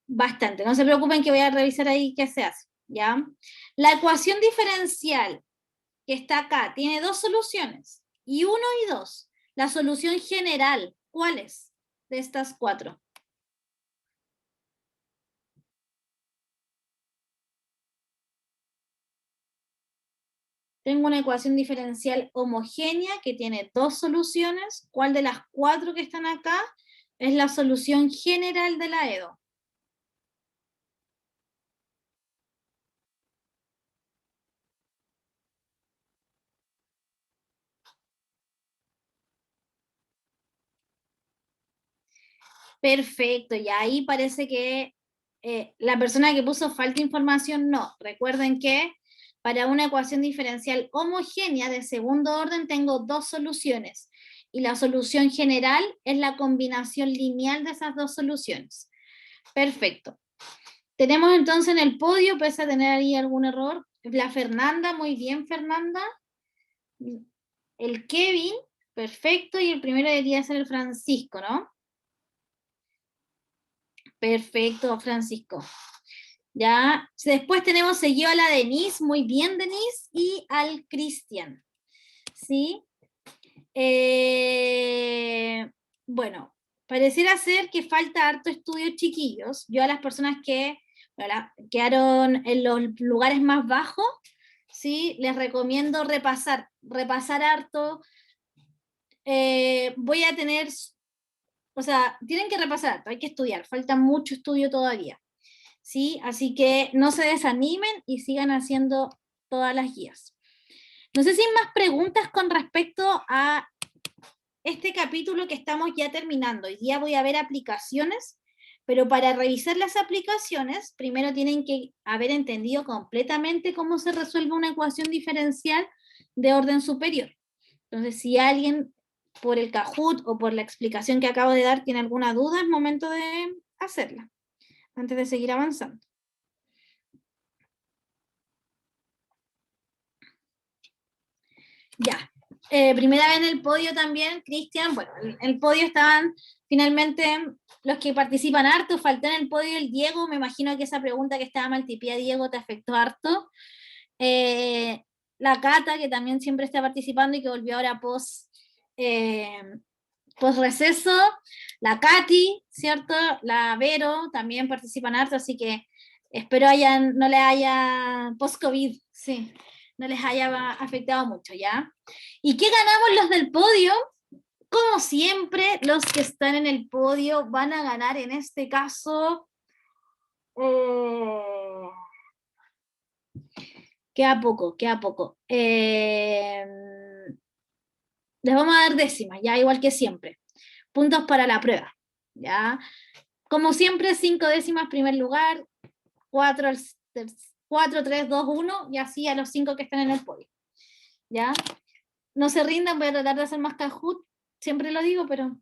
bastante. No se preocupen que voy a revisar ahí qué se hace, ¿ya? La ecuación diferencial que está acá tiene dos soluciones, y 1 y 2. La solución general, ¿cuál es de estas cuatro? Tengo una ecuación diferencial homogénea que tiene dos soluciones. ¿Cuál de las cuatro que están acá es la solución general de la EDO? Perfecto, y ahí parece que la persona que puso falta información no. Recuerden que para una ecuación diferencial homogénea de segundo orden tengo dos soluciones, y la solución general es la combinación lineal de esas dos soluciones. Perfecto. Tenemos entonces en el podio, pese a tener ahí algún error, la Fernanda, muy bien Fernanda. El Kevin, perfecto, y el primero debería ser el Francisco, ¿no? Perfecto, Francisco. Ya, después tenemos seguido a la Denise, muy bien Denise, y al Cristian. ¿Sí? Bueno, pareciera ser que falta harto estudio, chiquillos. Yo a las personas que quedaron en los lugares más bajos, ¿sí? Les recomiendo repasar harto. Voy a tener, o sea, tienen que repasar harto, hay que estudiar, falta mucho estudio todavía. ¿Sí? Así que no se desanimen y sigan haciendo todas las guías. No sé si hay más preguntas con respecto a este capítulo que estamos ya terminando. Hoy día voy a ver aplicaciones, pero para revisar las aplicaciones, primero tienen que haber entendido completamente cómo se resuelve una ecuación diferencial de orden superior. Entonces, si alguien por el Kahoot o por la explicación que acabo de dar tiene alguna duda, es momento de hacerla, antes de seguir avanzando. Ya, primera vez en el podio también, Cristian. Bueno, en el podio estaban finalmente los que participan harto. Faltó en el podio el Diego. Me imagino que esa pregunta que estaba mal tipiada, Diego, te afectó harto. La Cata, que también siempre está participando y que volvió ahora post receso. La Katy, ¿cierto? La Vero también participan harto, así que espero no le haya post-COVID, sí, no les haya afectado mucho, ¿ya? ¿Y qué ganamos los del podio? Como siempre, los que están en el podio van a ganar, en este caso, queda poco. Les vamos a dar décimas, ya, igual que siempre. Puntos para la prueba, ¿ya? Como siempre, 5 décimas primer lugar, 4, 3, 2, 1, y así a los 5 que están en el podio, ¿ya? No se rindan, voy a tratar de hacer más Kahoot, siempre lo digo, pero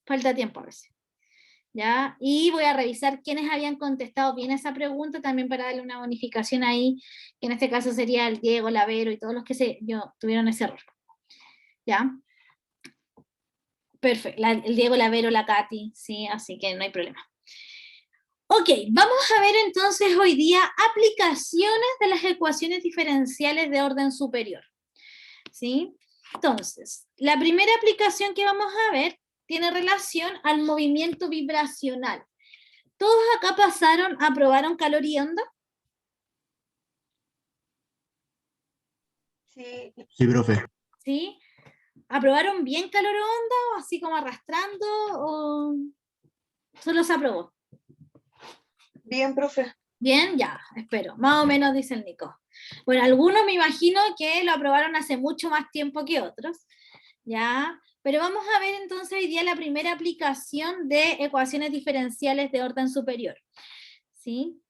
falta tiempo a veces, ¿ya? Y voy a revisar quiénes habían contestado bien esa pregunta, también para darle una bonificación ahí, que en este caso sería el Diego, la Vero y todos los que tuvieron ese error, ¿ya? Perfecto, el Diego, la Vero, la Katy, sí, así que no hay problema. Ok, vamos a ver entonces hoy día aplicaciones de las ecuaciones diferenciales de orden superior, ¿sí? Entonces, la primera aplicación que vamos a ver tiene relación al movimiento vibracional. ¿Todos acá aprobaron calor y onda? Sí, profe. ¿Sí? ¿Aprobaron bien calor o onda o así como arrastrando o solo se aprobó? Bien, profe. Bien, ya, espero. Más o menos dice el Nico. Bueno, algunos me imagino que lo aprobaron hace mucho más tiempo que otros, ¿ya? Pero vamos a ver entonces hoy día la primera aplicación de ecuaciones diferenciales de orden superior, ¿sí?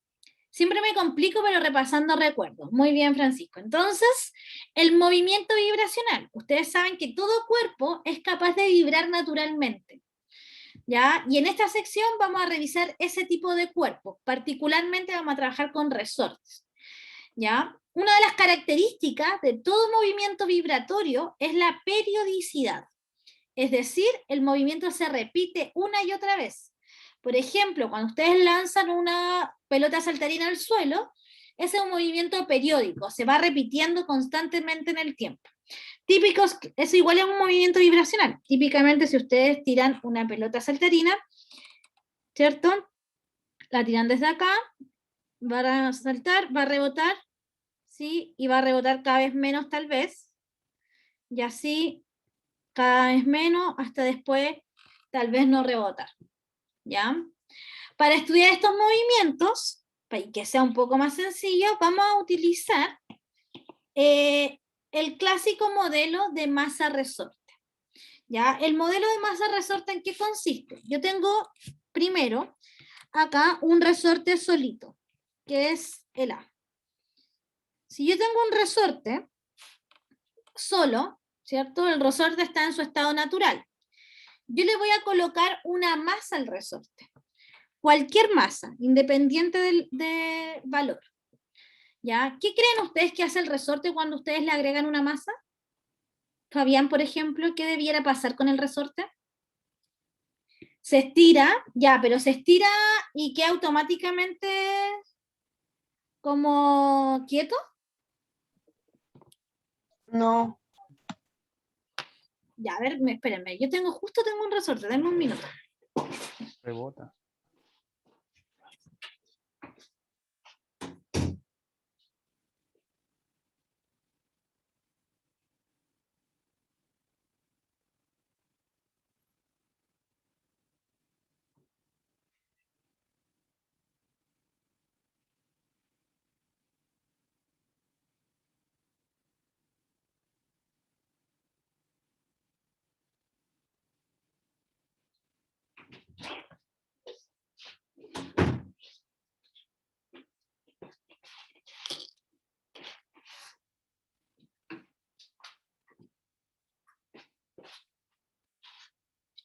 Siempre me complico, pero repasando recuerdo. Muy bien, Francisco. Entonces, el movimiento vibracional. Ustedes saben que todo cuerpo es capaz de vibrar naturalmente, ¿ya? Y en esta sección vamos a revisar ese tipo de cuerpos. Particularmente vamos a trabajar con resortes, ¿ya? Una de las características de todo movimiento vibratorio es la periodicidad. Es decir, el movimiento se repite una y otra vez. Por ejemplo, cuando ustedes lanzan una pelota saltarina al suelo, ese es un movimiento periódico, se va repitiendo constantemente en el tiempo. Típicos, eso igual es un movimiento vibracional. Típicamente, si ustedes tiran una pelota saltarina, ¿cierto? La tiran desde acá, va a saltar, va a rebotar, ¿sí? Y va a rebotar cada vez menos tal vez, y así cada vez menos, hasta después tal vez no rebotar, ¿ya? Para estudiar estos movimientos, para que sea un poco más sencillo, vamos a utilizar el clásico modelo de masa-resorte. ¿Ya? El modelo de masa-resorte, ¿en qué consiste? Yo tengo primero acá un resorte solito, que es el A. Si yo tengo un resorte solo, ¿cierto? El resorte está en su estado natural. Yo le voy a colocar una masa al resorte. Cualquier masa, independiente del valor. ¿Ya? ¿Qué creen ustedes que hace el resorte cuando ustedes le agregan una masa? Fabián, por ejemplo, ¿qué debiera pasar con el resorte? Se estira, ya, pero se estira y queda automáticamente como quieto. No, Ya, a ver, espérenme, yo justo tengo un resorte, denme un minuto. Rebota.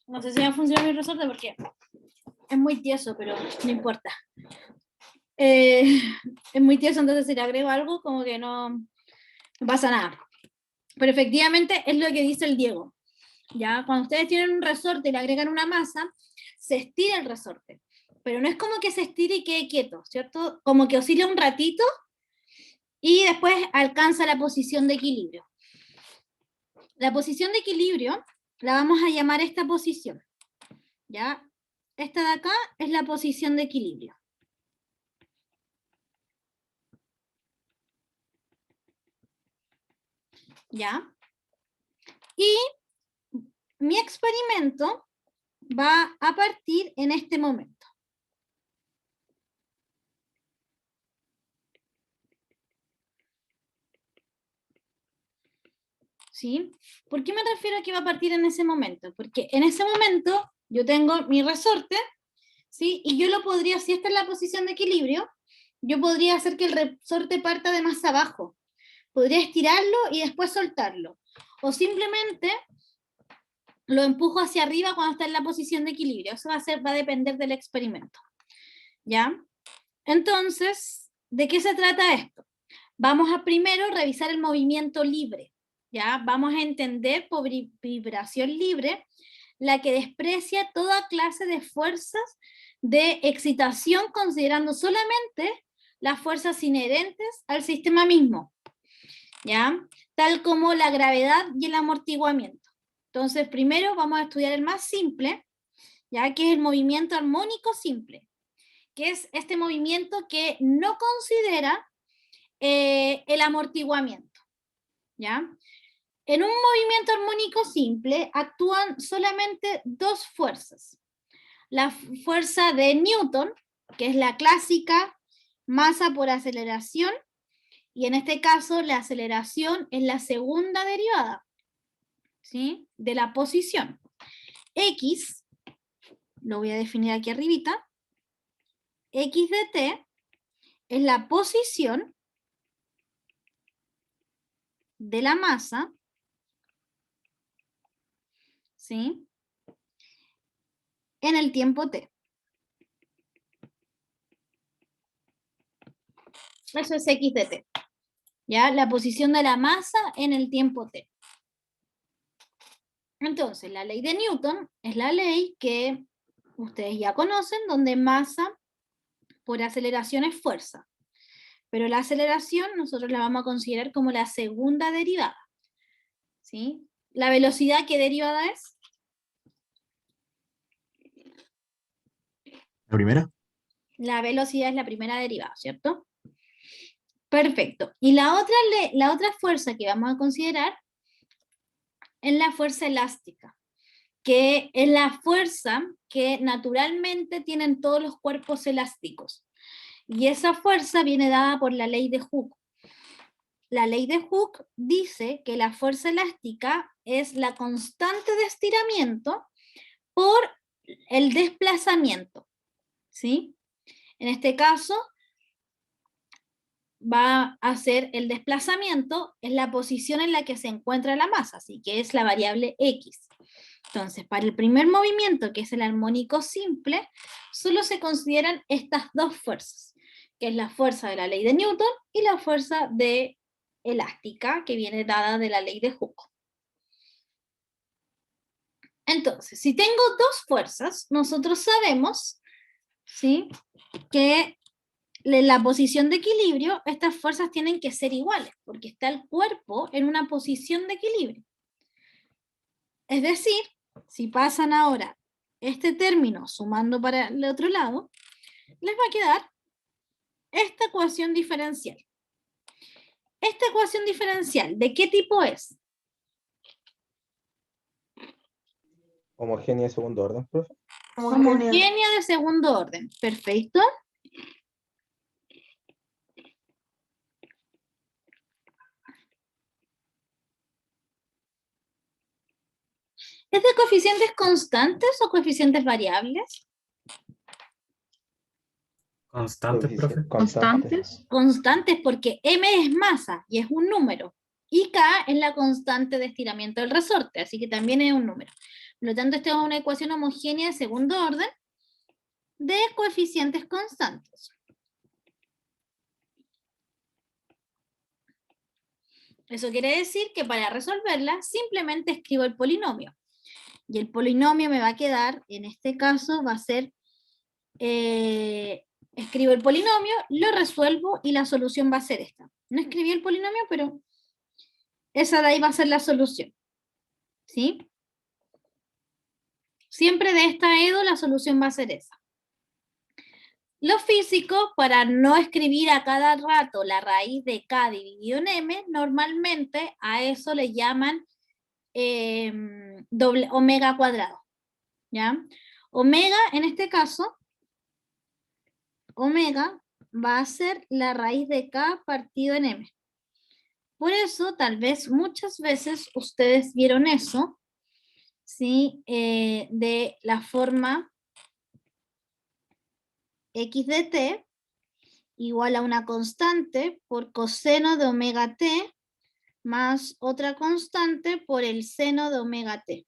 No sé si va a funcionar mi resorte porque es muy tieso, pero no importa. Es muy tieso, entonces si le agrego algo, como que no pasa nada. Pero efectivamente es lo que dice el Diego. ¿Ya? Cuando ustedes tienen un resorte y le agregan una masa, se estira el resorte. Pero no es como que se estire y quede quieto, ¿cierto? Como que oscila un ratito y después alcanza la posición de equilibrio. La posición de equilibrio la vamos a llamar esta posición. ¿Ya? Esta de acá es la posición de equilibrio. ¿Ya? Y mi experimento va a partir en este momento. ¿Sí? ¿Por qué me refiero a que va a partir en ese momento? Porque en ese momento yo tengo mi resorte, ¿sí? Y yo lo podría, si esta es la posición de equilibrio, yo podría hacer que el resorte parta de más abajo. Podría estirarlo y después soltarlo. O simplemente lo empujo hacia arriba cuando está en la posición de equilibrio. Eso va a depender del experimento. ¿Ya? Entonces, ¿de qué se trata esto? Vamos a primero revisar el movimiento libre. ¿Ya? Vamos a entender por vibración libre la que desprecia toda clase de fuerzas de excitación considerando solamente las fuerzas inherentes al sistema mismo, ¿ya? Tal como la gravedad y el amortiguamiento. Entonces, primero vamos a estudiar el más simple, ¿ya? Que es el movimiento armónico simple, que es este movimiento que no considera el amortiguamiento, ¿ya? En un movimiento armónico simple actúan solamente dos fuerzas. La fuerza de Newton, que es la clásica masa por aceleración, y en este caso la aceleración es la segunda derivada, ¿sí? De la posición. X, lo voy a definir aquí arribita, X de t es la posición de la masa, ¿sí? En el tiempo t. Eso es X de t. ¿Ya? La posición de la masa en el tiempo t. Entonces, la ley de Newton es la ley que ustedes ya conocen, donde masa por aceleración es fuerza. Pero la aceleración nosotros la vamos a considerar como la segunda derivada. ¿Sí? ¿La velocidad qué derivada es? ¿La primera? La velocidad es la primera derivada, ¿cierto? Perfecto. Y la otra fuerza que vamos a considerar es la fuerza elástica, que es la fuerza que naturalmente tienen todos los cuerpos elásticos. Y esa fuerza viene dada por la ley de Hooke. la ley de Hooke dice que la fuerza elástica es la constante de estiramiento por el desplazamiento, ¿sí? En este caso, va a ser el desplazamiento, es la posición en la que se encuentra la masa, así que es la variable X. Entonces, para el primer movimiento, que es el armónico simple, solo se consideran estas dos fuerzas, que es la fuerza de la ley de Newton y la fuerza de elástica, que viene dada de la ley de Hooke. Entonces, si tengo dos fuerzas, nosotros sabemos, ¿sí?, que en la posición de equilibrio, estas fuerzas tienen que ser iguales, porque está el cuerpo en una posición de equilibrio. Es decir, si pasan ahora este término sumando para el otro lado, les va a quedar esta ecuación diferencial. Esta ecuación diferencial, ¿de qué tipo es? Homogénea de segundo orden, profe. Homogénea de segundo orden. Perfecto. ¿Es de coeficientes constantes o coeficientes variables? Constantes, profe. Constantes. Constantes, porque m es masa y es un número. Y k es la constante de estiramiento del resorte, así que también es un número. Por lo tanto, esta es una ecuación homogénea de segundo orden de coeficientes constantes. Eso quiere decir que para resolverla simplemente escribo el polinomio. Y el polinomio me va a quedar, en este caso va a ser, escribo el polinomio, lo resuelvo y la solución va a ser esta. No escribí el polinomio, pero esa de ahí va a ser la solución. ¿Sí? Siempre de esta EDO la solución va a ser esa. Los físicos, para no escribir a cada rato la raíz de k dividido en m, normalmente a eso le llaman doble omega cuadrado. ¿Ya? Omega, en este caso, omega va a ser la raíz de k partido en m. Por eso, tal vez muchas veces ustedes vieron eso, ¿sí? De la forma x de t igual a una constante por coseno de omega t más otra constante por el seno de omega t.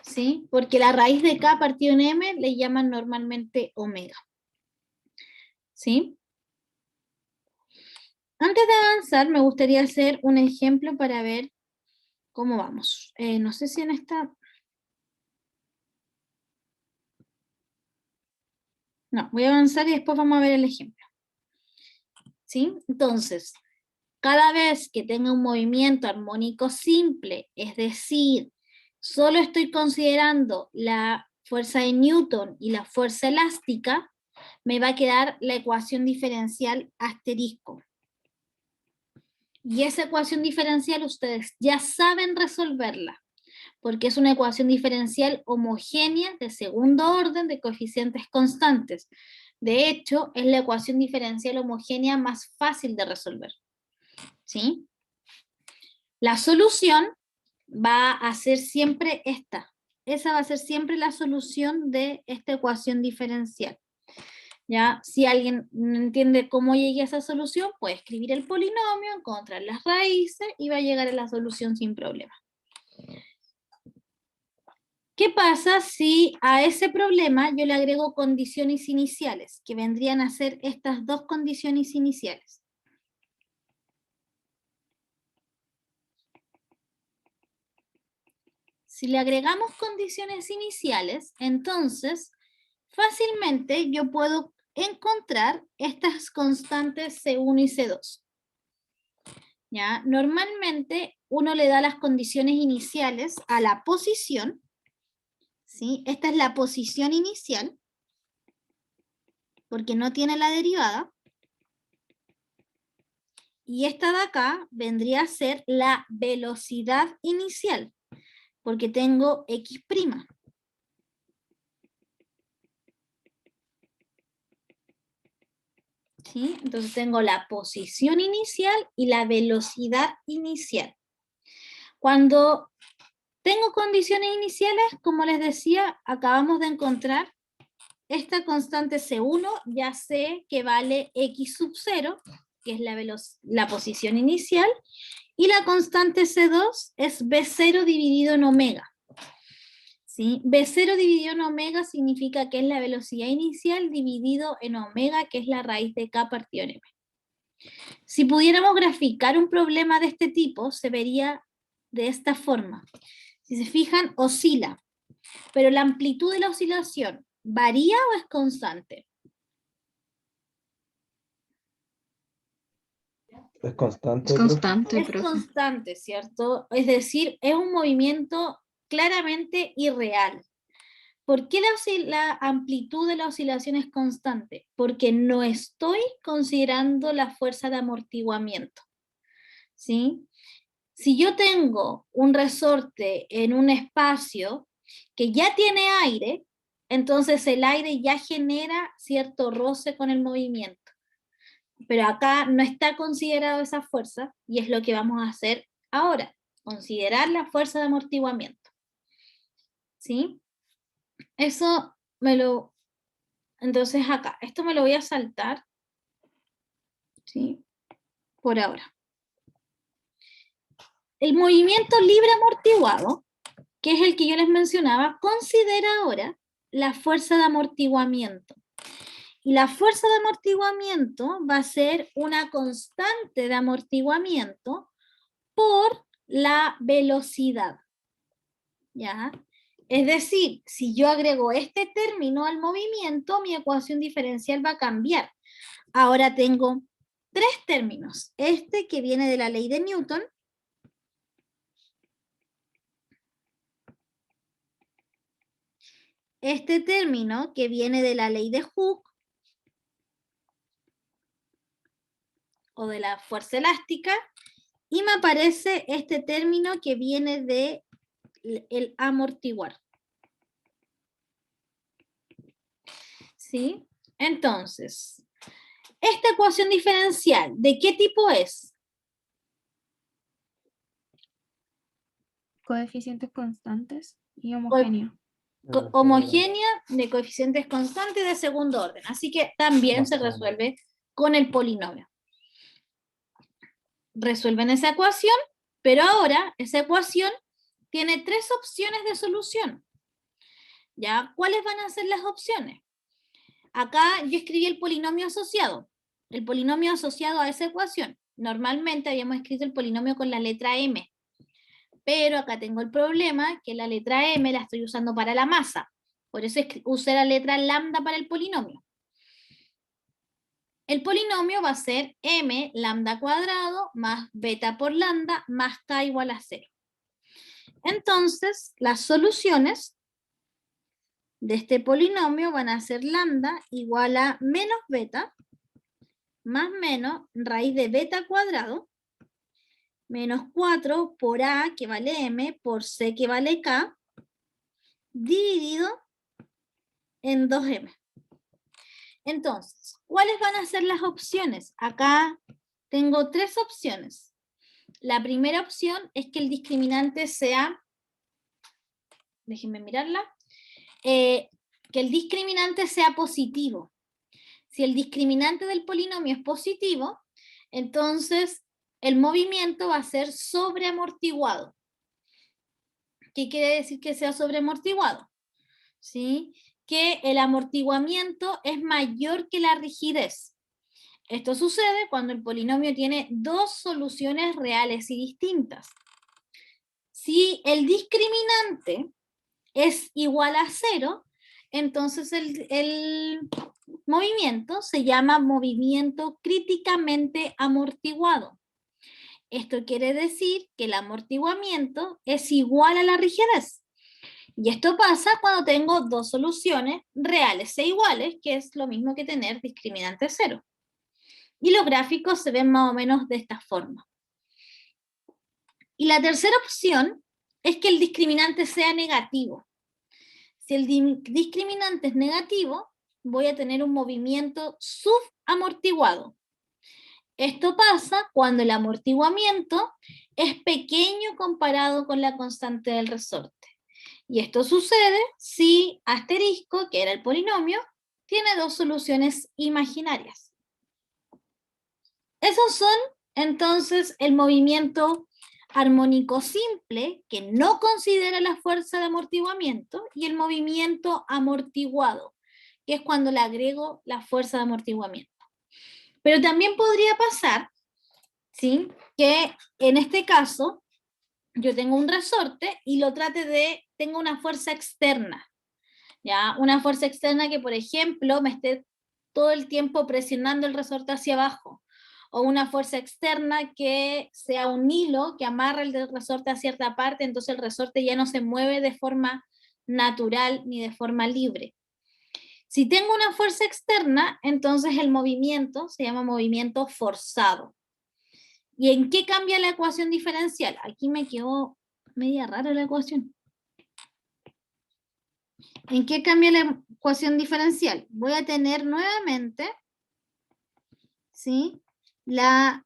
¿Sí? Porque la raíz de k partido en m le llaman normalmente omega. ¿Sí? Antes de avanzar, me gustaría hacer un ejemplo para ver cómo vamos. No sé si en esta... No, voy a avanzar y después vamos a ver el ejemplo. ¿Sí? Entonces, cada vez que tenga un movimiento armónico simple, es decir, solo estoy considerando la fuerza de Newton y la fuerza elástica, me va a quedar la ecuación diferencial asterisco. Y esa ecuación diferencial ustedes ya saben resolverla, porque es una ecuación diferencial homogénea de segundo orden de coeficientes constantes. De hecho, es la ecuación diferencial homogénea más fácil de resolver. ¿Sí? La solución va a ser siempre esta. Esa va a ser siempre la solución de esta ecuación diferencial. ¿Ya? Si alguien no entiende cómo llegué a esa solución, puede escribir el polinomio, encontrar las raíces y va a llegar a la solución sin problema. ¿Qué pasa si a ese problema yo le agrego condiciones iniciales, que vendrían a ser estas dos condiciones iniciales? Si le agregamos condiciones iniciales, entonces fácilmente yo puedo encontrar estas constantes C1 y C2. ¿Ya? Normalmente uno le da las condiciones iniciales a la posición, ¿sí? Esta es la posición inicial, porque no tiene la derivada. Y esta de acá vendría a ser la velocidad inicial, porque tengo x'. ¿Sí? Entonces tengo la posición inicial y la velocidad inicial. Cuando tengo condiciones iniciales, como les decía, acabamos de encontrar esta constante C1, ya sé que vale X sub 0, que es la posición inicial, y la constante C2 es B0 dividido en omega. ¿Sí? B0 dividido en omega significa que es la velocidad inicial dividido en omega, que es la raíz de K partido en M. Si pudiéramos graficar un problema de este tipo, se vería de esta forma. Si se fijan, oscila, pero la amplitud de la oscilación, ¿varía o es constante? Es constante, Es profe. constante, Es profe. constante, ¿cierto? Es decir, es un movimiento claramente irreal. ¿Por qué la amplitud de la oscilación es constante? Porque no estoy considerando la fuerza de amortiguamiento. ¿Sí? Si yo tengo un resorte en un espacio que ya tiene aire, entonces el aire ya genera cierto roce con el movimiento. Pero acá no está considerado esa fuerza y es lo que vamos a hacer ahora, considerar la fuerza de amortiguamiento. ¿Sí? Eso me lo... Entonces acá, esto me lo voy a saltar, ¿sí? Por ahora. El movimiento libre amortiguado, que es el que yo les mencionaba, considera ahora la fuerza de amortiguamiento. Y la fuerza de amortiguamiento va a ser una constante de amortiguamiento por la velocidad. ¿Ya? Es decir, si yo agrego este término al movimiento, mi ecuación diferencial va a cambiar. Ahora tengo tres términos. Este que viene de la ley de Newton, este término que viene de la ley de Hooke, o de la fuerza elástica, y me aparece este término que viene de el amortiguar. ¿Sí? Entonces, esta ecuación diferencial, ¿de qué tipo es? Coeficientes constantes y homogéneo. Homogénea de coeficientes constantes de segundo orden. Así que también se resuelve con el polinomio. Resuelven esa ecuación, pero ahora esa ecuación tiene tres opciones de solución. ¿Ya? ¿Cuáles van a ser las opciones? Acá yo escribí el polinomio asociado. El polinomio asociado a esa ecuación. Normalmente habíamos escrito el polinomio con la letra M. Pero acá tengo el problema que la letra M la estoy usando para la masa. Por eso usé la letra lambda para el polinomio. El polinomio va a ser m lambda cuadrado más beta por lambda más k igual a 0. Entonces, las soluciones de este polinomio van a ser lambda igual a menos beta más menos raíz de beta cuadrado menos 4 por a que vale m por c que vale k dividido en 2m. Entonces, ¿cuáles van a ser las opciones? Acá tengo tres opciones. La primera opción es que el discriminante sea, déjenme mirarla, que el discriminante sea positivo. Si el discriminante del polinomio es positivo, entonces el movimiento va a ser sobreamortiguado. ¿Qué quiere decir que sea sobreamortiguado? ¿Sí? Que el amortiguamiento es mayor que la rigidez. Esto sucede cuando el polinomio tiene dos soluciones reales y distintas. Si el discriminante es igual a 0, entonces el movimiento se llama movimiento críticamente amortiguado. Esto quiere decir que el amortiguamiento es igual a la rigidez. Y esto pasa cuando tengo dos soluciones reales e iguales, que es lo mismo que tener discriminante 0. Y los gráficos se ven más o menos de esta forma. Y la tercera opción es que el discriminante sea negativo. Si el discriminante es negativo, voy a tener un movimiento subamortiguado. Esto pasa cuando el amortiguamiento es pequeño comparado con la constante del resorte. Y esto sucede si asterisco, que era el polinomio, tiene dos soluciones imaginarias. Esos son entonces el movimiento armónico simple, que no considera la fuerza de amortiguamiento, y el movimiento amortiguado, que es cuando le agrego la fuerza de amortiguamiento. Pero también podría pasar, ¿sí?, que en este caso yo tengo un resorte y tengo una fuerza externa, ¿ya? Una fuerza externa que, por ejemplo, me esté todo el tiempo presionando el resorte hacia abajo, o una fuerza externa que sea un hilo que amarra el resorte a cierta parte, entonces el resorte ya no se mueve de forma natural ni de forma libre. Si tengo una fuerza externa, entonces el movimiento se llama movimiento forzado. ¿Y en qué cambia la ecuación diferencial? Aquí me quedó media rara la ecuación. ¿En qué cambia la ecuación diferencial? Voy a tener nuevamente, ¿sí?, la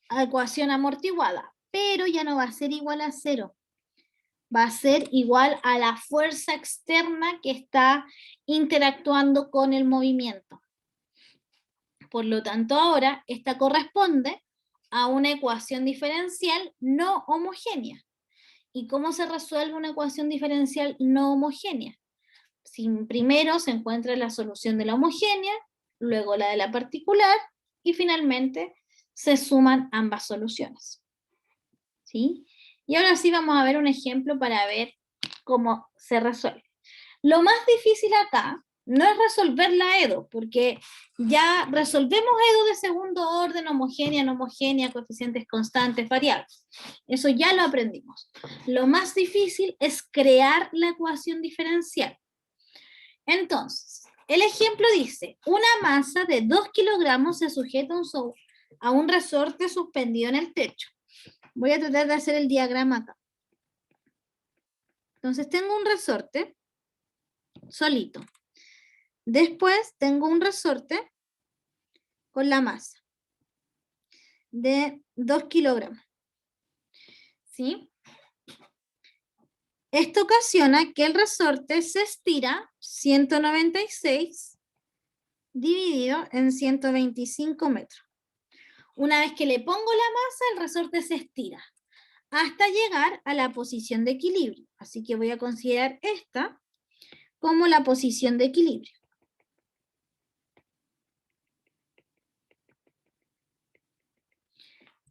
ecuación amortiguada, pero ya no va a ser igual a 0. Va a ser igual a la fuerza externa que está interactuando con el movimiento. Por lo tanto, ahora esta corresponde a una ecuación diferencial no homogénea. ¿Y cómo se resuelve una ecuación diferencial no homogénea? Primero se encuentra la solución de la homogénea, luego la de la particular, y finalmente se suman ambas soluciones. ¿Sí? Y ahora sí vamos a ver un ejemplo para ver cómo se resuelve. Lo más difícil acá no es resolver la EDO, porque ya resolvemos EDO de segundo orden, homogénea, no homogénea, coeficientes constantes, variables. Eso ya lo aprendimos. Lo más difícil es crear la ecuación diferencial. Entonces, el ejemplo dice, una masa de 2 kilogramos se sujeta a un resorte suspendido en el techo. Voy a tratar de hacer el diagrama acá. Entonces tengo un resorte solito. Después tengo un resorte con la masa de 2 kilogramos. ¿Sí? Esto ocasiona que el resorte se estira 196 dividido en 125 metros. Una vez que le pongo la masa, el resorte se estira hasta llegar a la posición de equilibrio. Así que voy a considerar esta como la posición de equilibrio.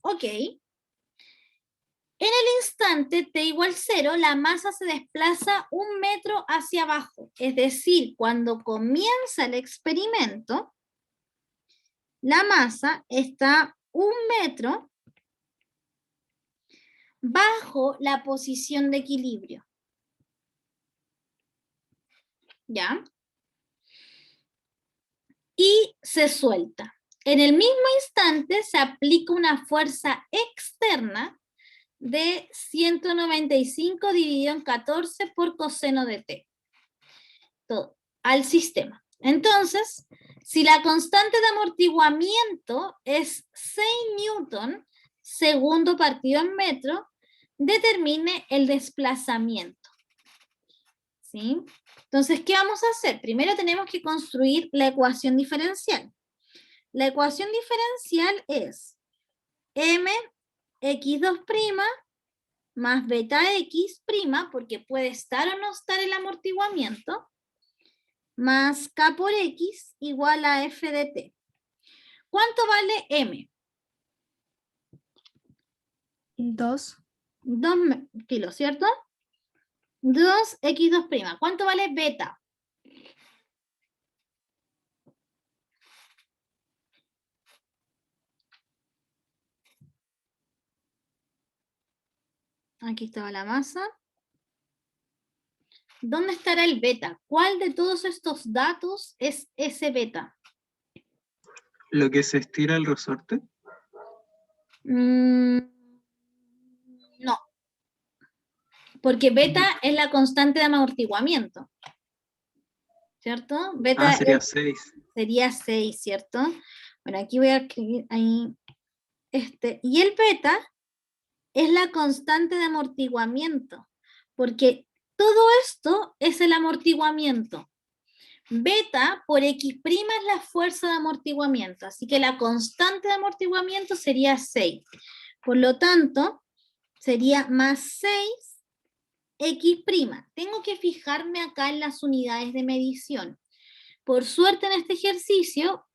Ok. En el instante t igual 0, la masa se desplaza 1 metro hacia abajo. Es decir, cuando comienza el experimento, la masa está 1 metro bajo la posición de equilibrio. ¿Ya? Y se suelta. En el mismo instante se aplica una fuerza externa de 195 dividido en 14 por coseno de t. Todo, al sistema. Entonces, si la constante de amortiguamiento es 6 newton, segundo partido en metro, determine el desplazamiento. ¿Sí? Entonces,'¿qué vamos a hacer? Primero tenemos que construir la ecuación diferencial. La ecuación diferencial es mx2' más beta x', porque puede estar o no estar el amortiguamiento, más k por x igual a f de t. ¿Cuánto vale m? 2. 2 kilos, ¿cierto? 2x2'. ¿Cuánto vale beta? Aquí estaba la masa. ¿Dónde estará el beta? ¿Cuál de todos estos datos es ese beta? Lo que se estira el resorte. No. Porque beta es la constante de amortiguamiento. ¿cierto? Beta sería es- 6. sería 6, ¿cierto? Bueno, aquí voy a escribir ahí. Y el beta es la constante de amortiguamiento, porque todo esto es el amortiguamiento. Beta por X' es la fuerza de amortiguamiento, así que la constante de amortiguamiento sería 6. Por lo tanto, sería más 6X'. Tengo que fijarme acá en las unidades de medición. Por suerte en este ejercicio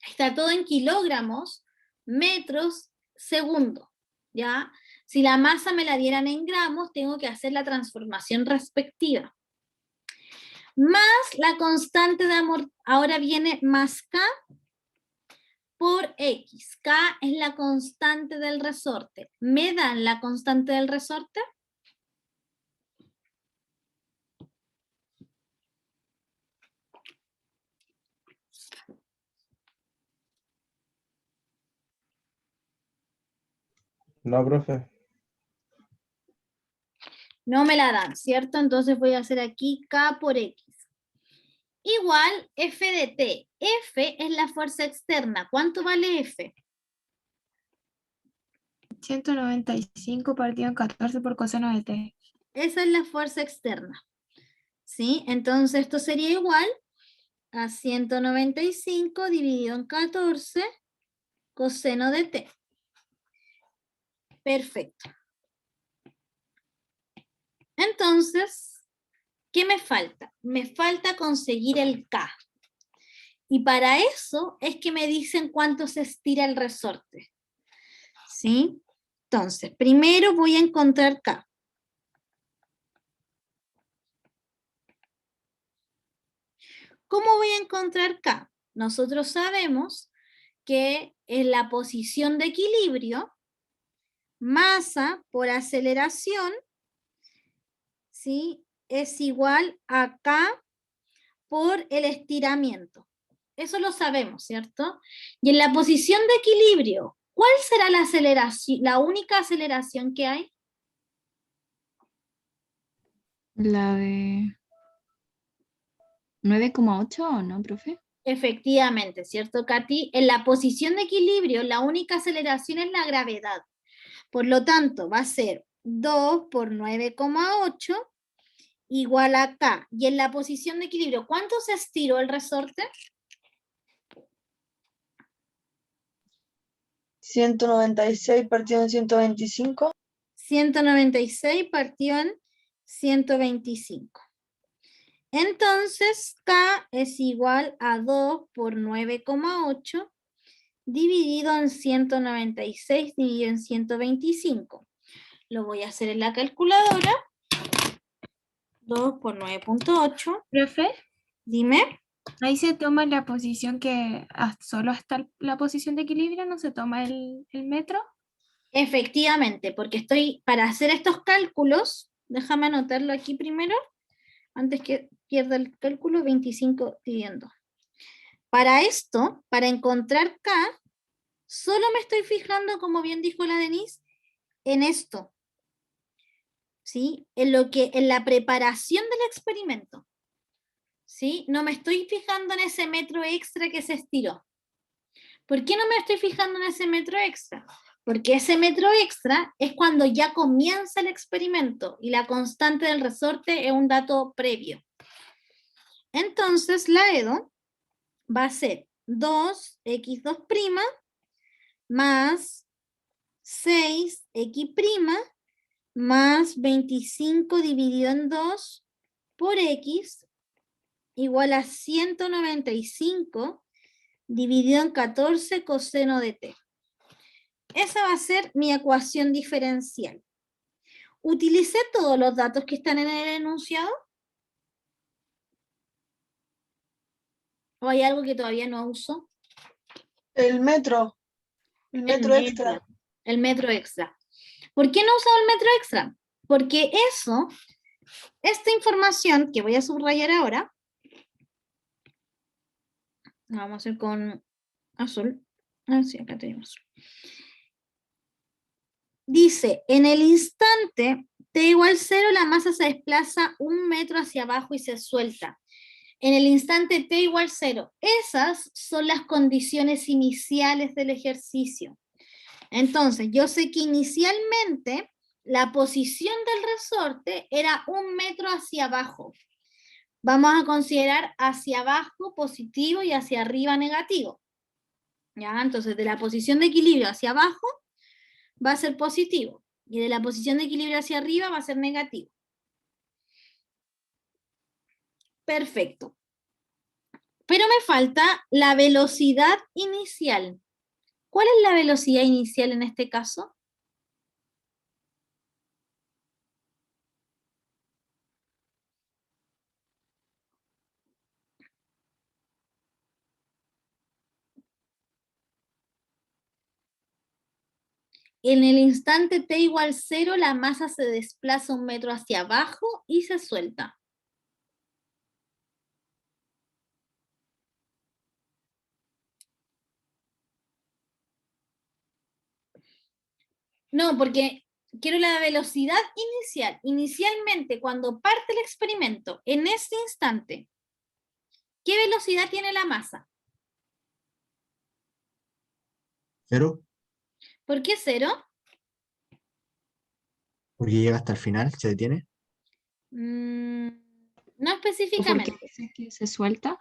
está todo en kilogramos, metros, segundo, ¿ya? Si la masa me la dieran en gramos, tengo que hacer la transformación respectiva. Más la constante de amor, ahora viene más K por X. K es la constante del resorte. ¿Me dan la constante del resorte? No, profe. No me la dan, ¿cierto? Entonces voy a hacer aquí K por X. Igual F de T. F es la fuerza externa. ¿Cuánto vale F? 195 partido en 14 por coseno de t. Esa es la fuerza externa. ¿Sí? Entonces esto sería igual a 195 dividido en 14 coseno de t. Perfecto. Entonces, ¿qué me falta? Me falta conseguir el K. Y para eso es que me dicen cuánto se estira el resorte. ¿Sí? Entonces, primero voy a encontrar K. ¿Cómo voy a encontrar K? Nosotros sabemos que en la posición de equilibrio, masa por aceleración, ¿sí?, es igual a K por el estiramiento. Eso lo sabemos, ¿cierto? Y en la posición de equilibrio, ¿cuál será la aceleración, la única aceleración que hay? La de 9,8 o no, profe. Efectivamente, ¿cierto, Katy? En la posición de equilibrio, la única aceleración es la gravedad. Por lo tanto, va a ser 2 por 9,8 igual a K. Y en la posición de equilibrio, ¿cuánto se estiró el resorte? 196 partido en 125. 196 partido en 125. Entonces, K es igual a 2 por 9,8 dividido en 196 dividido en 125. Lo voy a hacer en la calculadora. 2 por 9,8. Profe, Dime. ahí se toma la posición que solo hasta la posición de equilibrio, no se toma el metro. Efectivamente, porque estoy, para hacer estos cálculos, déjame anotarlo aquí primero, antes que pierda el cálculo, 25 dividiendo. Para esto, para encontrar K, solo me estoy fijando, como bien dijo la Denise, en esto. ¿Sí? En la preparación del experimento. ¿Sí? No me estoy fijando en ese metro extra que se estiró. ¿Por qué no me estoy fijando en ese metro extra? Porque ese metro extra es cuando ya comienza el experimento y la constante del resorte es un dato previo. Entonces la EDO va a ser 2x2' más 6x' más 25 dividido en 2 por x igual a 195 dividido en 14 coseno de t. Esa va a ser mi ecuación diferencial. ¿Utilicé todos los datos que están en el enunciado? ¿O hay algo que todavía no uso? El metro. El metro extra. El metro extra. ¿Por qué no he usado el metro extra? Porque esta información que voy a subrayar ahora, vamos a hacer con azul. Ah, sí, acá tenemos. Dice, en el instante t igual 0, la masa se desplaza 1 metro hacia abajo y se suelta. en el instante t igual 0. Esas son las condiciones iniciales del ejercicio. Entonces, yo sé que inicialmente la posición del resorte era 1 metro hacia abajo. Vamos a considerar hacia abajo positivo y hacia arriba negativo. ¿Ya? Entonces, de la posición de equilibrio hacia abajo va a ser positivo. Y de la posición de equilibrio hacia arriba va a ser negativo. Perfecto. Pero me falta la velocidad inicial. ¿Cuál es la velocidad inicial en este caso? En el instante t igual 0, la masa se desplaza 1 metro hacia abajo y se suelta. No, porque quiero la velocidad inicial. Inicialmente, cuando parte el experimento, en este instante, ¿qué velocidad tiene la masa? 0, ¿Por qué 0? porque llega hasta el final, se detiene. No ¿O porque específicamente. dice que se suelta?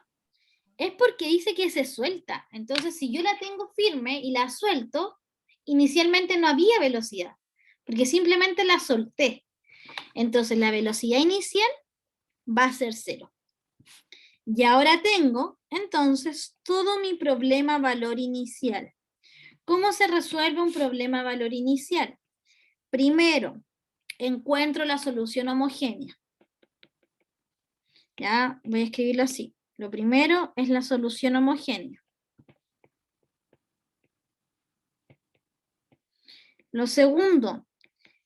Es porque dice que se suelta. Entonces, si yo la tengo firme y la suelto, inicialmente no había velocidad, porque simplemente la solté. Entonces, la velocidad inicial va a ser 0. Y ahora tengo, entonces, todo mi problema valor inicial. ¿Cómo se resuelve un problema valor inicial? Primero, encuentro la solución homogénea. Ya, voy a escribirlo así. Lo primero es la solución homogénea. Lo segundo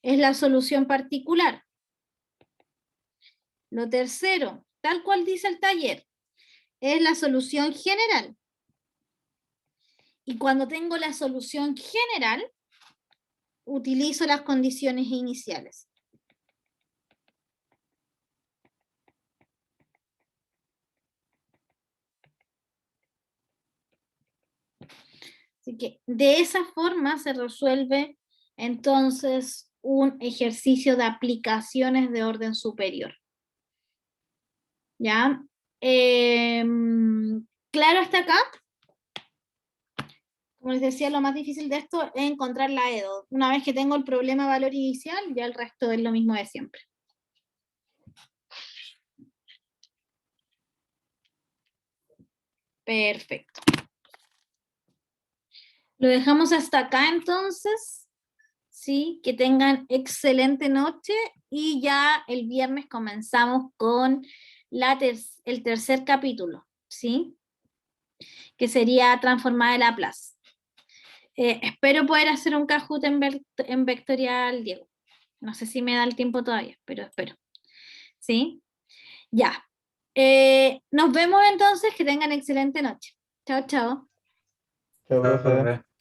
es la solución particular. Lo tercero, tal cual dice el taller, es la solución general. Y cuando tengo la solución general, utilizo las condiciones iniciales. Así que de esa forma se resuelve entonces un ejercicio de aplicaciones de orden superior. ¿Ya? ¿Claro hasta acá? Como les decía, lo más difícil de esto es encontrar la EDO. Una vez que tengo el problema valor inicial, ya el resto es lo mismo de siempre. Perfecto. Lo dejamos hasta acá entonces. Sí, que tengan excelente noche y ya el viernes comenzamos con el tercer capítulo, ¿sí? Que sería transformar el Laplace. Espero poder hacer un Kahoot en vectorial, Diego. No sé si me da el tiempo todavía, pero espero. ¿Sí? Ya. Nos vemos entonces, que tengan excelente noche. Chao, chao. Chao, Profe. profe.